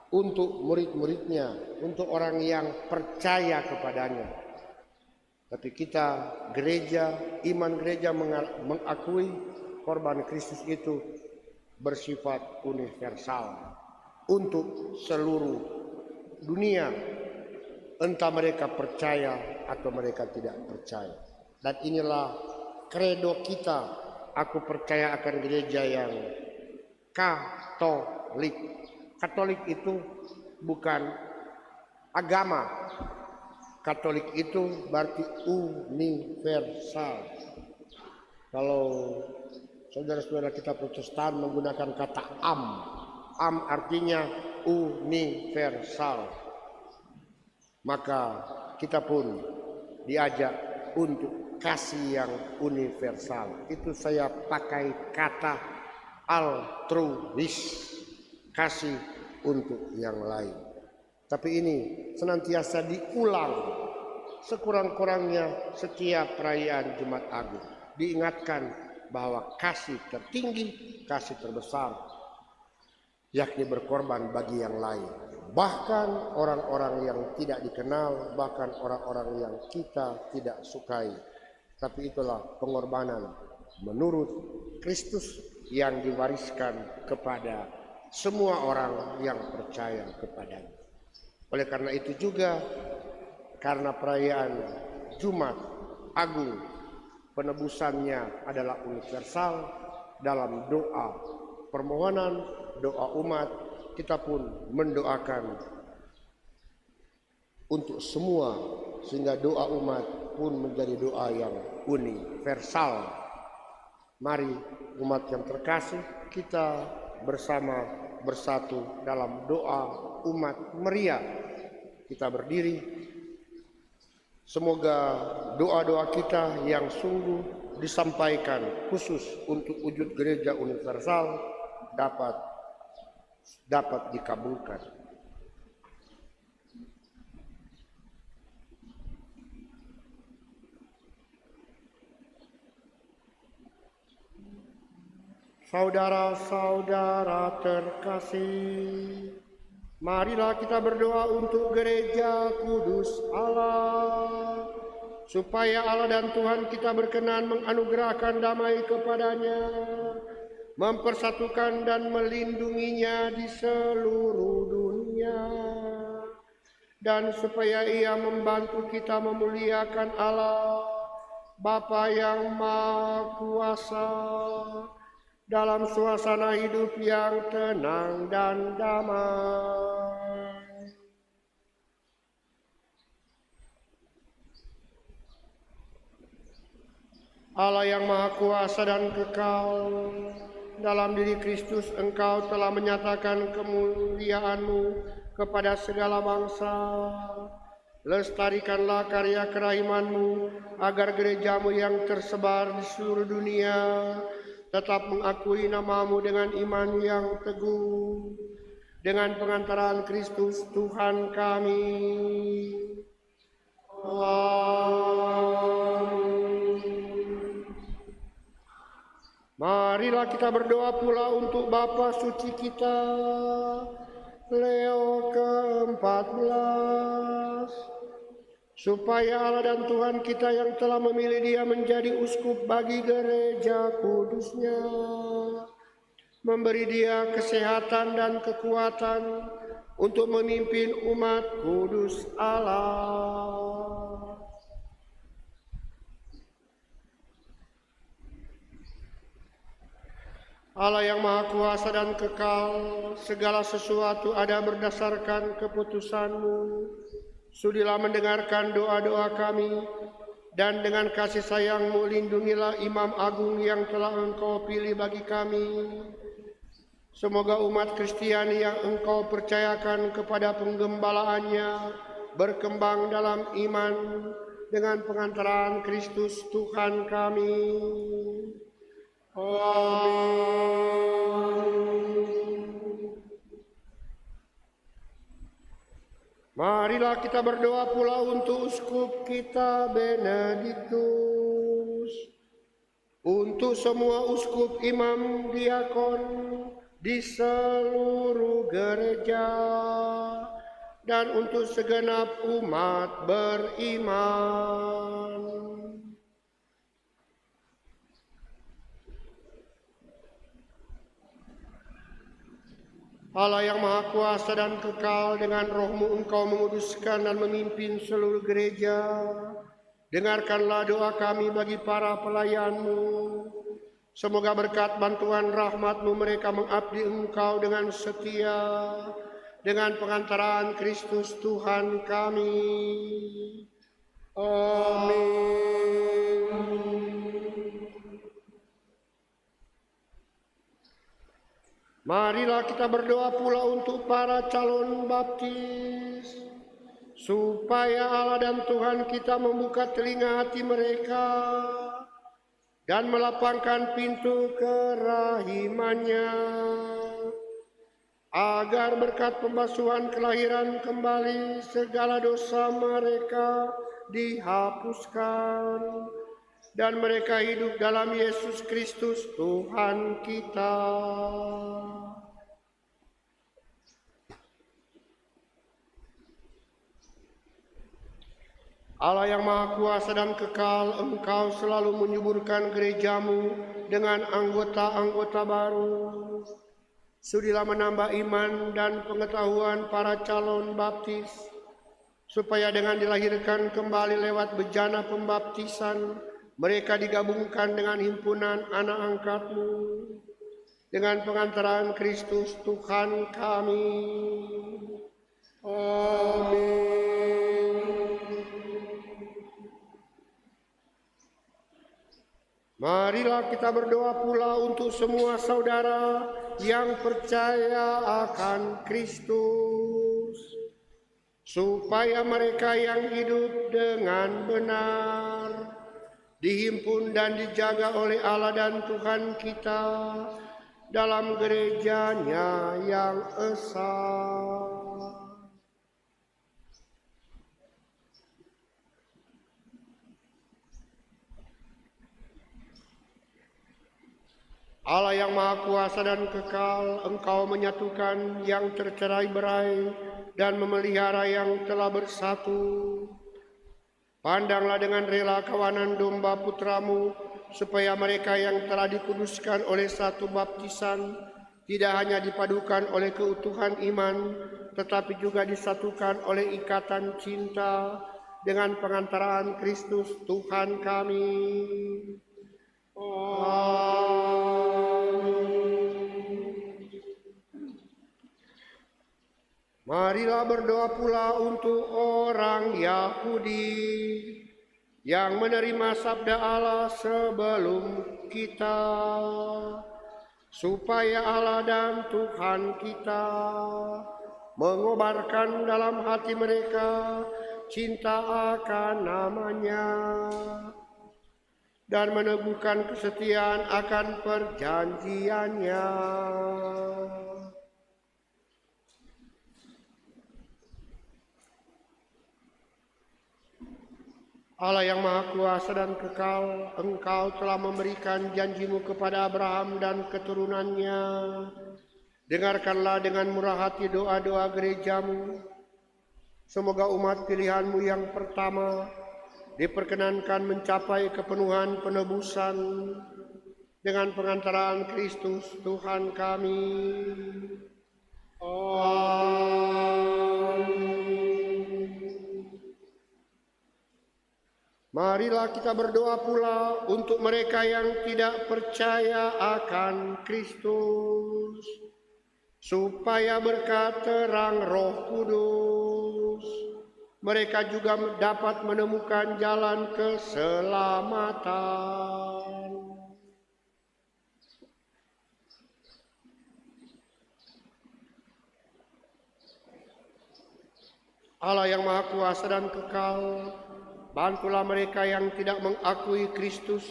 untuk murid-muridnya, untuk orang yang percaya kepadanya. Tapi kita gereja, iman gereja mengakui korban Kristus itu bersifat universal untuk seluruh dunia, entah mereka percaya atau mereka tidak percaya. Dan inilah kredo kita. Aku percaya akan gereja yang Katolik. Katolik itu bukan agama. Katolik itu berarti universal. Kalau saudara-saudara kita Protestan menggunakan kata am artinya universal. Maka kita pun diajak untuk kasih yang universal. Itu saya pakai kata altruis, kasih untuk yang lain. Tapi ini senantiasa diulang sekurang-kurangnya setiap perayaan Jumat Agung. Diingatkan bahwa kasih tertinggi, kasih terbesar, yakni berkorban bagi yang lain. Bahkan orang-orang yang tidak dikenal, bahkan orang-orang yang kita tidak sukai. Tapi itulah pengorbanan menurut Kristus yang diwariskan kepada semua orang yang percaya kepadanya. Oleh karena itu juga, karena perayaan Jumat Agung, penebusannya adalah universal, dalam doa permohonan, doa umat, kita pun mendoakan untuk semua, sehingga doa umat pun menjadi doa yang universal. Mari umat yang terkasih, kita bersama bersatu dalam doa umat Maria. Kita berdiri, semoga doa-doa kita yang sungguh disampaikan khusus untuk wujud gereja universal dapat dikabulkan. Saudara-saudara terkasih, marilah kita berdoa untuk gereja kudus Allah, supaya Allah dan Tuhan kita berkenan menganugerahkan damai kepadanya, mempersatukan dan melindunginya di seluruh dunia, dan supaya Ia membantu kita memuliakan Allah, Bapa yang Maha Kuasa, dalam suasana hidup yang tenang dan damai. Allah yang Maha Kuasa dan kekal, dalam diri Kristus Engkau telah menyatakan kemuliaan-Mu kepada segala bangsa. Lestarikanlah karya kerahiman-Mu, agar gereja-Mu yang tersebar di seluruh dunia tetap mengakui nama-Mu dengan iman yang teguh, dengan pengantaran Kristus Tuhan kami. Amin. Marilah kita berdoa pula untuk Bapa Suci kita, Leo ke-14, supaya Allah dan Tuhan kita yang telah memilih dia menjadi uskup bagi gereja kudusnya, memberi dia kesehatan dan kekuatan untuk memimpin umat kudus Allah. Allah yang Maha Kuasa dan kekal, segala sesuatu ada berdasarkan keputusan-Mu. Sudilah mendengarkan doa-doa kami, dan dengan kasih sayang-Mu lindungilah Imam Agung yang telah Engkau pilih bagi kami. Semoga umat Kristiani yang Engkau percayakan kepada penggembalaannya berkembang dalam iman dengan pengantaran Kristus Tuhan kami. Amin. Marilah kita berdoa pula untuk uskup kita Benediktus, untuk semua uskup, imam, diakon, di seluruh gereja dan untuk segenap umat beriman. Allah yang Maha Kuasa dan kekal, dengan roh-Mu Engkau menguduskan dan memimpin seluruh gereja. Dengarkanlah doa kami bagi para pelayan-Mu. Semoga berkat bantuan rahmat-Mu mereka mengabdi Engkau dengan setia, dengan pengantaran Kristus Tuhan kami. Amin. Marilah kita berdoa pula untuk para calon baptis, supaya Allah dan Tuhan kita membuka telinga hati mereka dan melapangkan pintu kerahimannya, agar berkat pembasuhan kelahiran kembali segala dosa mereka dihapuskan, dan mereka hidup dalam Yesus Kristus Tuhan kita. Allah yang Maha Kuasa dan kekal, Engkau selalu menyuburkan gereja-Mu dengan anggota-anggota baru. Sudilah menambah iman dan pengetahuan para calon baptis, supaya dengan dilahirkan kembali lewat bejana pembaptisan, mereka digabungkan dengan himpunan anak angkat-Mu, dengan pengantaran Kristus Tuhan kami. Amin. Marilah kita berdoa pula untuk semua saudara yang percaya akan Kristus, supaya mereka yang hidup dengan benar dihimpun dan dijaga oleh Allah dan Tuhan kita dalam gerejanya yang esa. Allah yang Maha Kuasa dan kekal, Engkau menyatukan yang tercerai-berai dan memelihara yang telah bersatu. Pandanglah dengan rela kawanan domba putra-Mu, supaya mereka yang telah dikuduskan oleh satu baptisan tidak hanya dipadukan oleh keutuhan iman, tetapi juga disatukan oleh ikatan cinta dengan pengantaran Kristus Tuhan kami. Marilah berdoa pula untuk orang Yahudi yang menerima sabda Allah sebelum kita, supaya Allah dan Tuhan kita mengobarkan dalam hati mereka cinta akan nama-Nya dan meneguhkan kesetiaan akan perjanjian-Nya. Allah yang Maha Kuasa dan kekal, Engkau telah memberikan janji-Mu kepada Abraham dan keturunannya. Dengarkanlah dengan murah hati doa-doa gereja-Mu. Semoga umat pilihan-Mu yang pertama diperkenankan mencapai kepenuhan penebusan dengan pengantaran Kristus Tuhan kami. Amin. Marilah kita berdoa pula untuk mereka yang tidak percaya akan Kristus, supaya berkat terang Roh Kudus mereka juga dapat menemukan jalan keselamatan. Allah yang Maha Kuasa dan kekal, bantulah mereka yang tidak mengakui Kristus,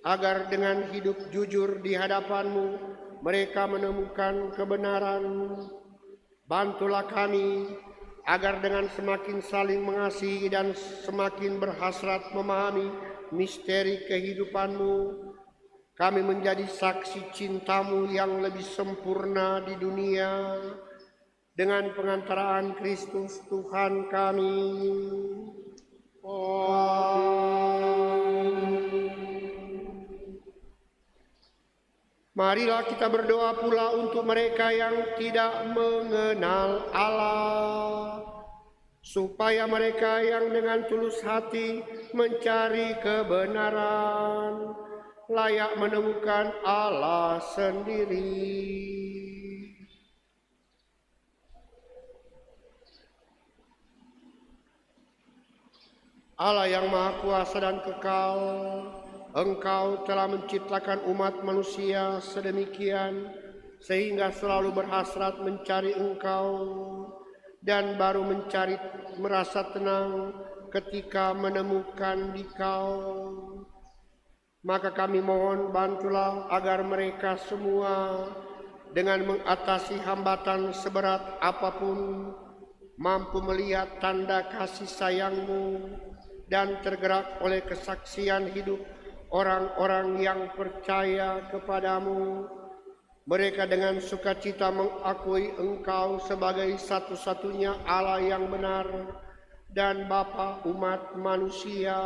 agar dengan hidup jujur di hadapan-Mu mereka menemukan kebenaran. Bantulah kami, agar dengan semakin saling mengasihi dan semakin berhasrat memahami misteri kehidupan-Mu, kami menjadi saksi cintamu yang lebih sempurna di dunia dengan pengantaraan Kristus Tuhan kami. Marilah kita berdoa pula untuk mereka yang tidak mengenal Allah, supaya mereka yang dengan tulus hati mencari kebenaran, layak menemukan Allah sendiri. Allah yang Maha Kuasa dan Kekal, Engkau telah menciptakan umat manusia sedemikian sehingga selalu berhasrat mencari Engkau dan baru merasa tenang ketika menemukan Dikau. Maka kami mohon bantulah agar mereka semua dengan mengatasi hambatan seberat apapun mampu melihat tanda kasih sayang-Mu dan tergerak oleh kesaksian hidup orang-orang yang percaya kepadamu. Mereka dengan sukacita mengakui Engkau sebagai satu-satunya Allah yang benar dan Bapa umat manusia,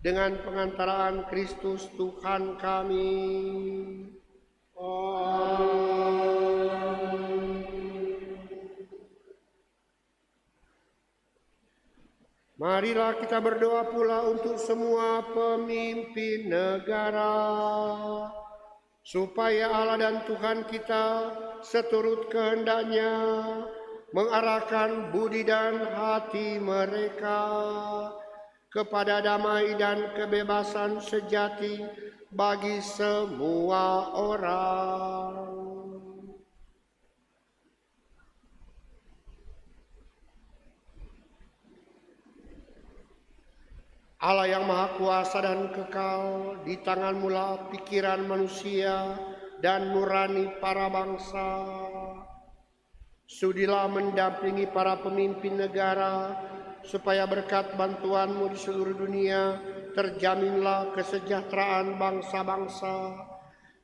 dengan pengantaraan Kristus Tuhan kami. Marilah kita berdoa pula untuk semua pemimpin negara, supaya Allah dan Tuhan kita seturut kehendaknya mengarahkan budi dan hati mereka kepada damai dan kebebasan sejati bagi semua orang. Allah yang Maha Kuasa dan Kekal, di tangan-Mu lah pikiran manusia dan nurani para bangsa. Sudilah mendampingi para pemimpin negara, supaya berkat bantuan-Mu di seluruh dunia terjaminlah kesejahteraan bangsa-bangsa,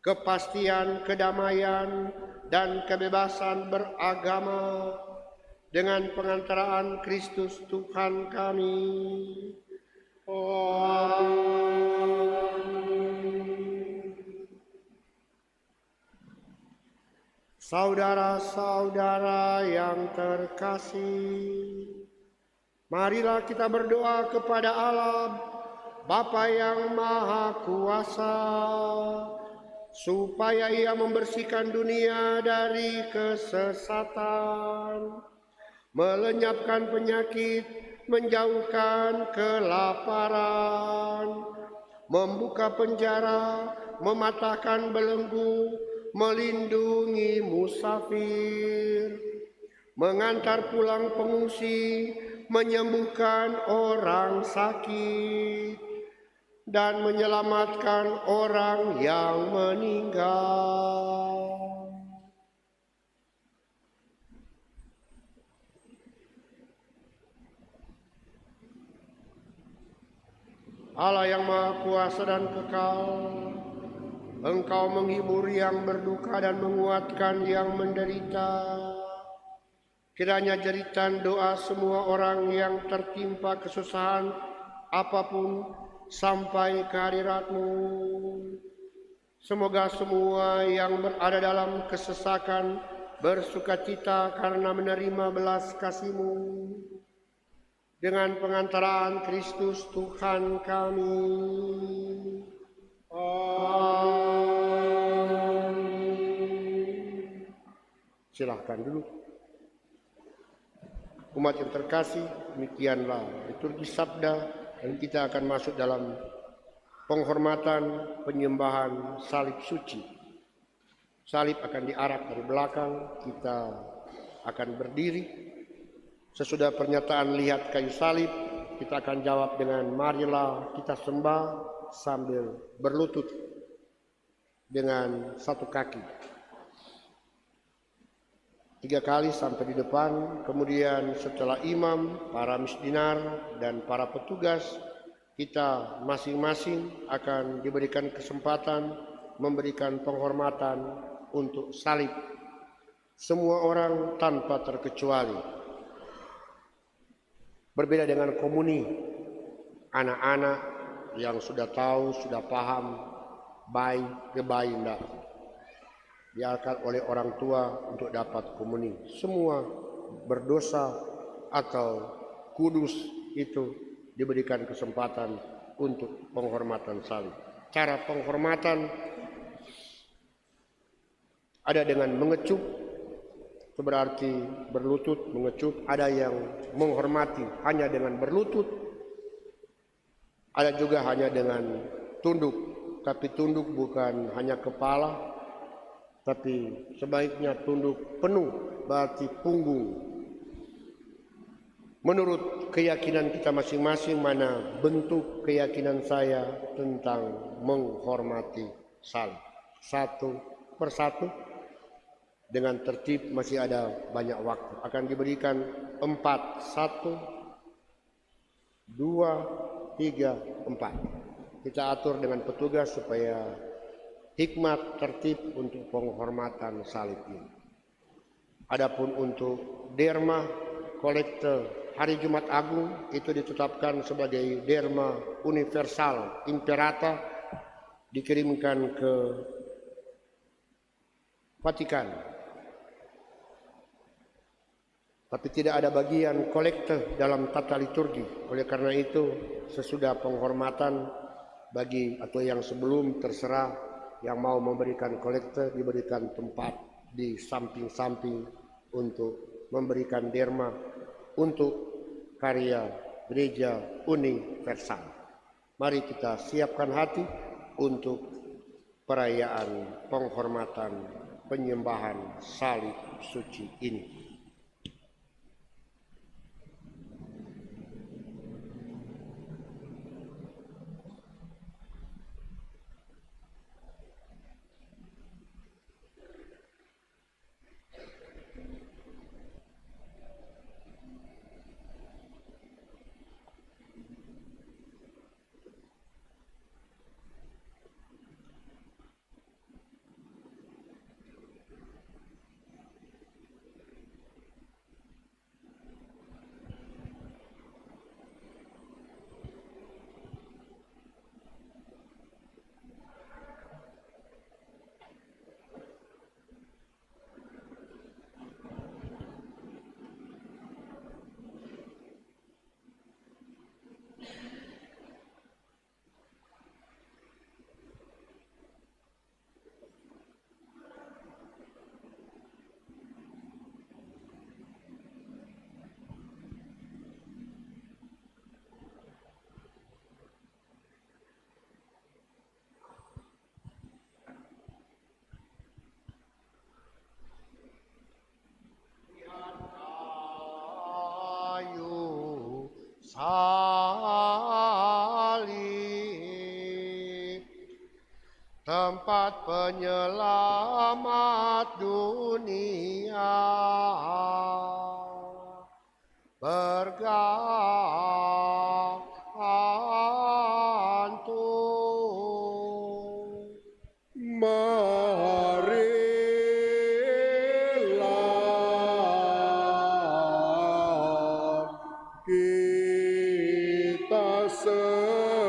kepastian kedamaian dan kebebasan beragama, dengan pengantaraan Kristus Tuhan kami. Saudara-saudara yang terkasih, marilah kita berdoa kepada Allah, Bapa yang Maha Kuasa, supaya Ia membersihkan dunia dari kesesatan, melenyapkan penyakit, menjauhkan kelaparan, membuka penjara, mematahkan belenggu, melindungi musafir, mengantar pulang pengungsi, menyembuhkan orang sakit, dan menyelamatkan orang yang meninggal. Allah yang Maha Kuasa dan Kekal, Engkau menghibur yang berduka dan menguatkan yang menderita. Kiranya jeritan doa semua orang yang tertimpa kesusahan apapun sampai ke hadirat-Mu. Semoga semua yang berada dalam kesesakan bersukacita karena menerima belas kasih-Mu, dengan pengantaraan Kristus Tuhan kami. Amin. Silahkan dulu. Umat yang terkasih, demikianlah liturgi sabda, dan kita akan masuk dalam penghormatan penyembahan salib suci. Salib akan diarak dari belakang, kita akan berdiri. Sesudah pernyataan lihat kayu salib, kita akan jawab dengan marilah kita sembah sambil berlutut dengan satu kaki. 3 kali sampai di depan, kemudian setelah imam, para misdinar dan para petugas kita masing-masing akan diberikan kesempatan memberikan penghormatan untuk salib. Semua orang tanpa terkecuali. Berbeda dengan komuni, anak-anak yang sudah tahu, sudah paham, baik ke baik enggak. Diangkat oleh orang tua untuk dapat komuni. Semua berdosa atau kudus itu diberikan kesempatan untuk penghormatan salib. Cara penghormatan ada dengan mengecup, itu berarti berlutut, mengecup. Ada yang menghormati hanya dengan berlutut, ada juga hanya dengan tunduk. Tapi tunduk bukan hanya kepala, tapi sebaiknya tunduk penuh, berarti punggung. Menurut keyakinan kita masing-masing, mana bentuk keyakinan saya tentang menghormati salib. Satu persatu dengan tertib, masih ada banyak waktu. Akan diberikan 4, 1, 2, 3, 4. Kita atur dengan petugas supaya hikmat tertib untuk penghormatan salib ini. Adapun untuk derma kolekte hari Jumat Agung itu ditetapkan sebagai derma universal imperata, dikirimkan ke Vatikan. Tapi tidak ada bagian kolekte dalam tata liturgi. Oleh karena itu, sesudah penghormatan bagi atau yang sebelum, terserah yang mau memberikan kolekte diberikan tempat di samping-samping untuk memberikan derma untuk karya gereja universal. Mari kita siapkan hati untuk perayaan penghormatan penyembahan salib suci ini. Salib, tempat penyelamat dunia, bergantung. Marilah kita sembah.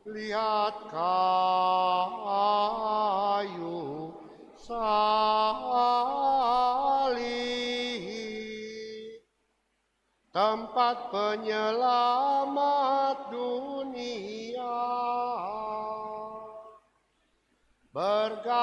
Lihat kayu salib, tempat penyelamat dunia, bergantung.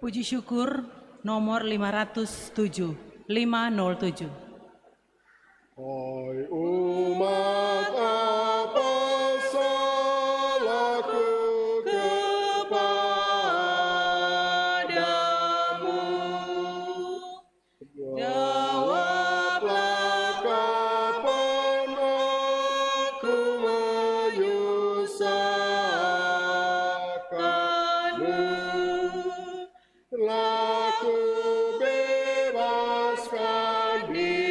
Puji syukur nomor 507, 507. Hai umat, apa salahku kepadamu? Jawablah kapan aku menyusahkanmu. Telah ku bebaskan diri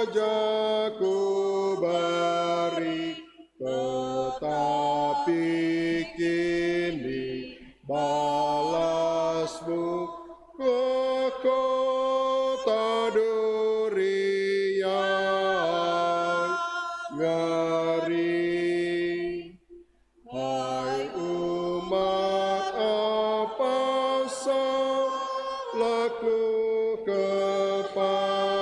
saja ku beri, tetapi kini balasmu ke kota duri yang ngeri. Hai umat, apa salahku kepadamu?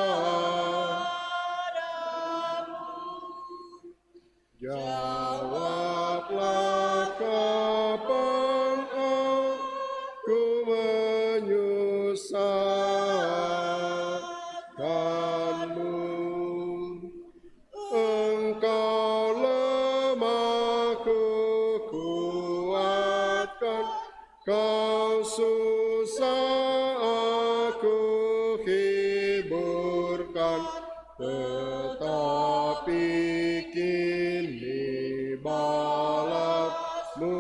Jawablah, kapan aku menyusahkanmu? Engkau lemah, ku kuatkan. Kau susah, aku hiburkan. Tetapi kini balasmu,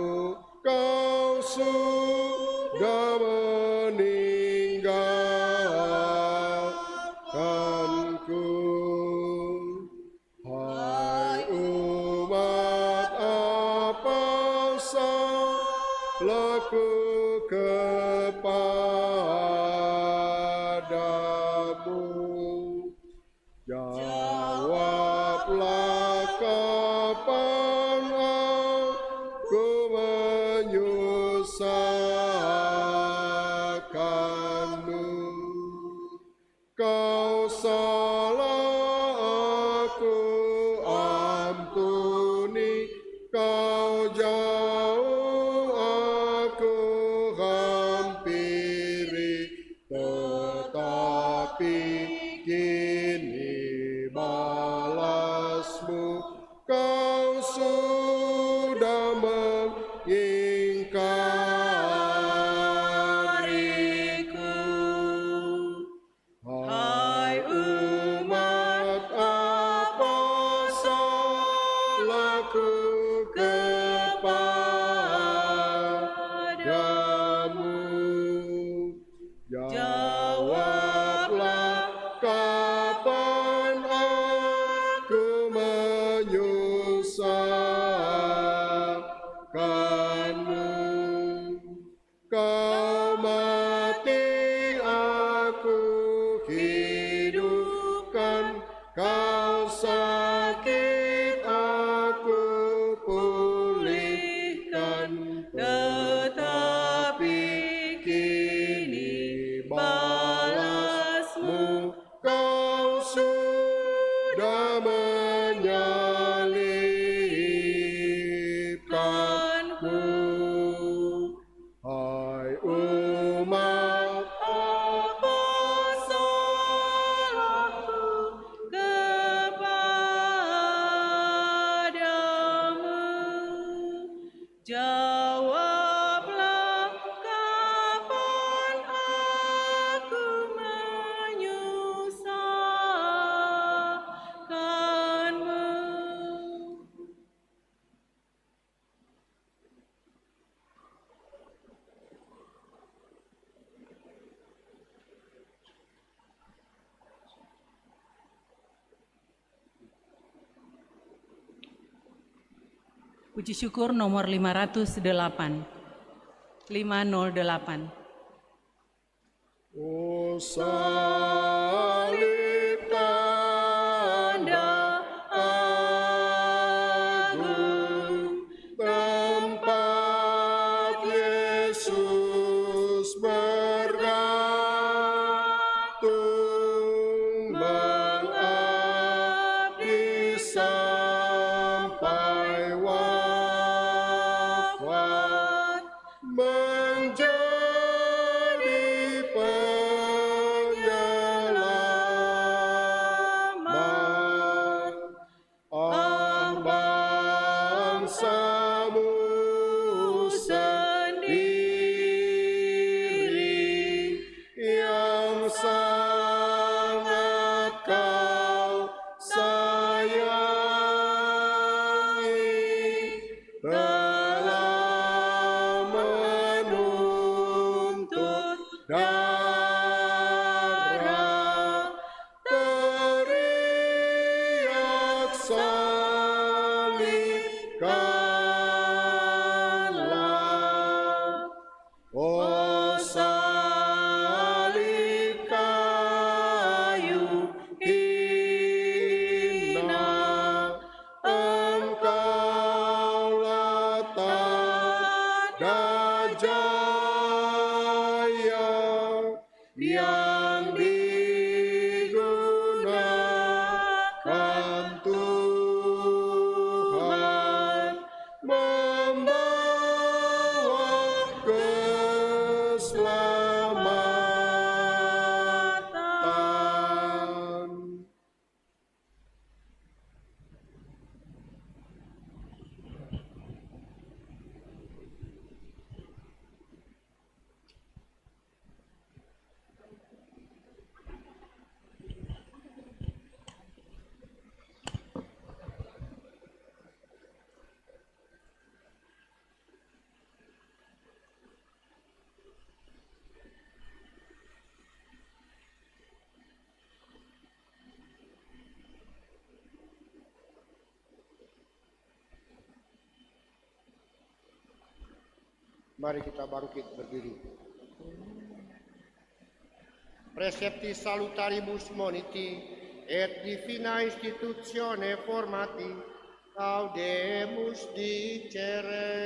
kau sudah meninggalkanku. Hai umat, apa salahku kepadamu? Jawablah, kapan aku menyusahkanmu? Kau salah, aku ampuni. Kau jauh, aku hampiri. Tetapi kini balasmu, kau sudah mengingkariku. Hai umat, apa salahku kepadamu? Jawablah, kapan aku menyusahkanmu? Kau mati, aku hidupkan. Kau sakit, aku pulihkan. Tetapi kini balasmu, kau sudah menyalibkanku. Hai umat, apa salahku kepadamu? Jawablah, kapan aku menyusahkanmu? Puji syukur nomor 508. 508. O salib, tanda agung, tempat Yesus bergantung, mengabdi sampai wafat, menjadi penyertaan salibkanlah, oh salib kayu hina, engkau tanda jaya yang digunakan Tuhan membawa keselamatan. Mari kita bangkit berdiri. Precepti salutaribus moniti et divina institutione formati audemus dicere.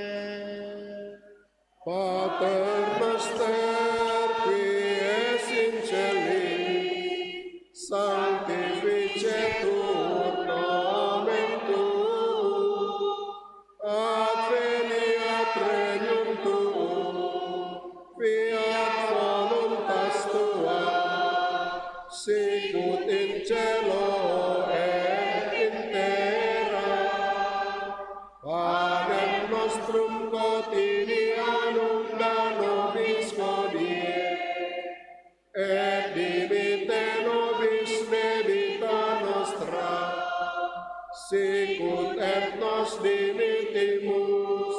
Pater noster qui es in celi, sanctificetur nomen tuum, adveniat regnum tuum, fiat voluntas tua, sicut in cielo et in terra. Panem nostrum quotidianum da nobis hodie, et dimitte nobis debita nostra, sicut et nos dimittimus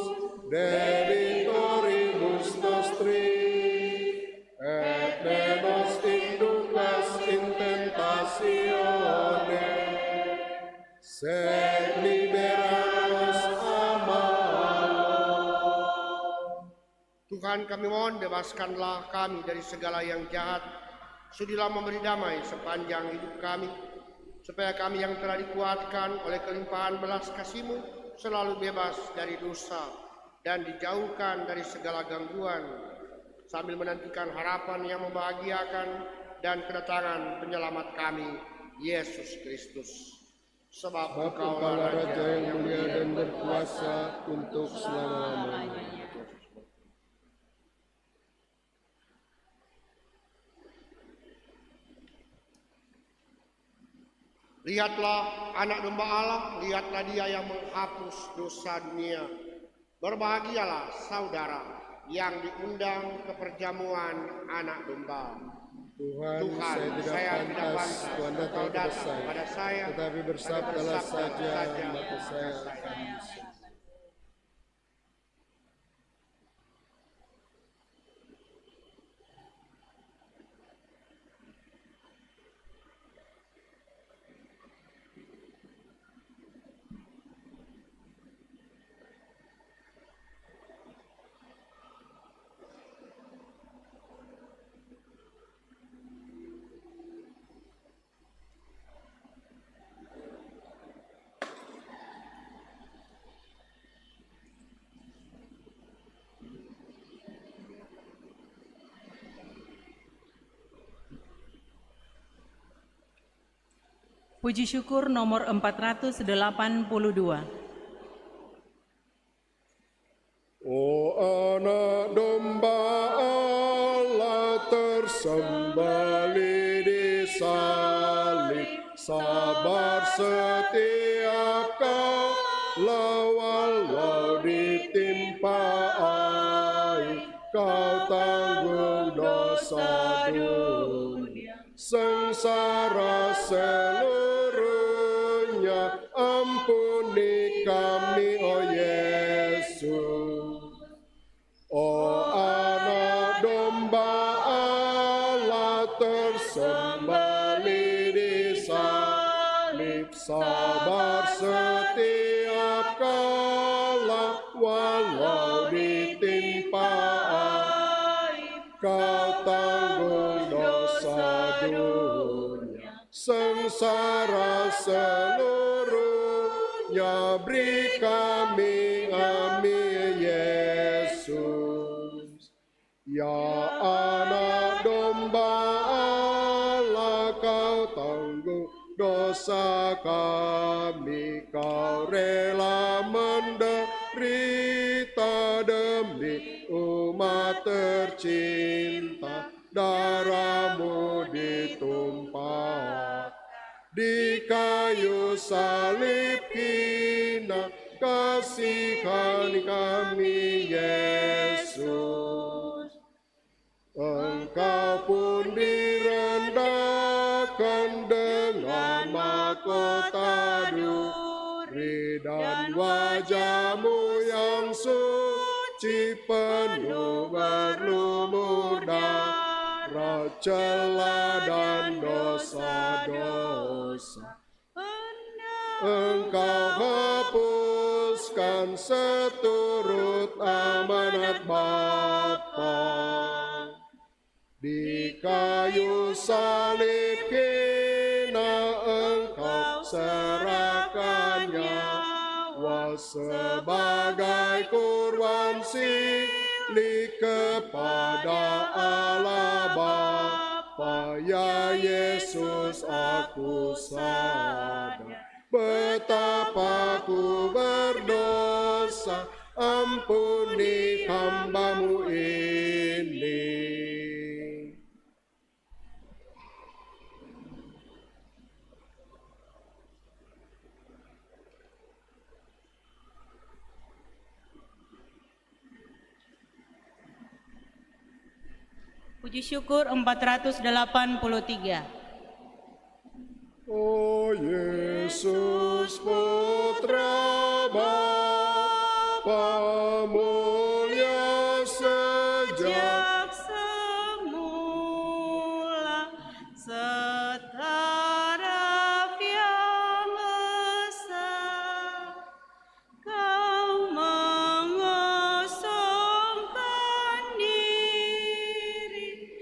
debitoribus nostri, et ne nos inducas in tentatione, sed libera nos a malo. Tuhan, kami mohon bebaskanlah kami dari segala yang jahat, sudilah memberi damai sepanjang hidup kami, supaya kami yang telah dikuatkan oleh kelimpahan belas kasih-Mu selalu bebas dari dosa dan dijauhkan dari segala gangguan, sambil menantikan harapan yang membahagiakan dan kedatangan penyelamat kami, Yesus Kristus. Sebab Engkaulah Raja yang mulia dan berkuasa untuk selama-lamanya. Lihatlah anak domba Allah, lihatlah dia yang menghapus dosa dunia. Berbahagialah saudara yang diundang ke perjamuan anak domba. Tuhan, saya tidak pantas Engkau datang kepada saya, tetapi bersabdalah saja, maka saya akan sembuh. Puji syukur nomor 482. O anak domba Allah tersembelih di salib, sabar setiap kala walau ditimpa aib, kau tanggung dosa dunia, sengsara seluruhnya, ampuni kami, oh Yesus. Oh anak domba Allah tersembelih di salib, salib, sabar setiap kala, walau ditimpa aib. Kau tanggung dosa dunia, sengsara seluruhnya, beri kami, amin Yesus. Ya anak domba Allah, kau tanggung dosa kami, kau rela menderita demi umat tercinta, darahmu ditumpah di kayu salib hina, kasihani kami Yesus. Engkau pun direndahkan dengan mahkota duri, dan wajahmu yang suci penuh berlumur darah, celah dan dosa-dosa. Engkau hapuskan seturut amanat Bapa. Di kayu salib hina engkau serahkan nyawa sebagai kurban silih kepada Allah Bapa. Ya Yesus, aku sadar betapa ku berdosa, ampuni hamba-Mu ini. Puji syukur 483. Oh Yesus Putra Bapa mulia sejak semula, setaraf yang esa, Kau mengosongkan diri,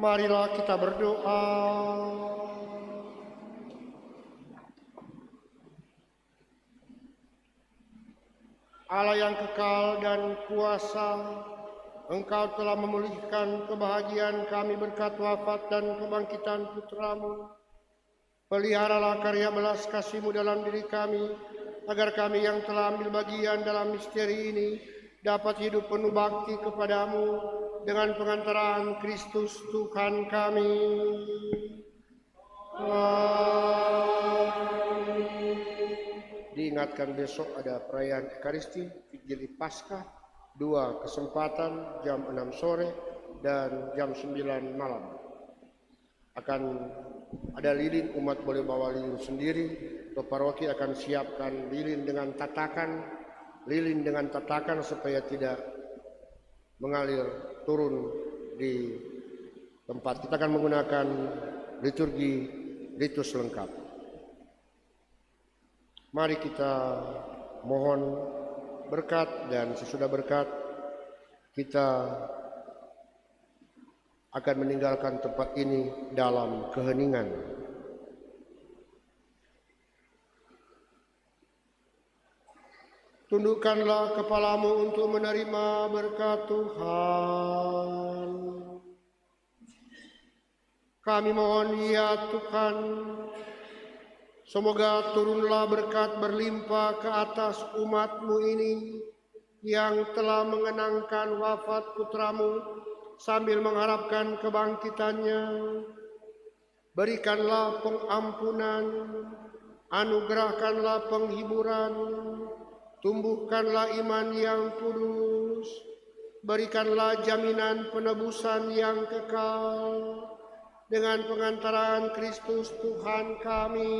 Marilah kita berdoa. Allah yang kekal dan kuasa, Engkau telah memulihkan kebahagiaan kami berkat wafat dan kebangkitan Putra-Mu. Peliharalah karya belas kasih-Mu dalam diri kami, agar kami yang telah ambil bagian dalam misteri ini dapat hidup penuh bakti kepadamu dengan pengantaran Kristus Tuhan kami. Diingatkan besok ada perayaan Ekaristi, Vigili Paskah, 2 kesempatan jam 6 sore dan jam 9 malam. Akan ada lilin, umat boleh bawa lilin sendiri. Bapak Roki akan siapkan lilin dengan tatakan supaya tidak mengalir turun di tempat. Kita akan menggunakan liturgi ritus lengkap. Mari kita mohon berkat, dan sesudah berkat kita akan meninggalkan tempat ini dalam keheningan. Tundukkanlah kepalamu untuk menerima berkat Tuhan. Kami mohon ya Tuhan, semoga turunlah berkat berlimpah ke atas umat-Mu ini yang telah mengenangkan wafat Putra-Mu sambil mengharapkan kebangkitannya. Berikanlah pengampunan, anugerahkanlah penghiburan, tumbuhkanlah iman yang kudus, berikanlah jaminan penebusan yang kekal dengan pengantaran Kristus Tuhan kami.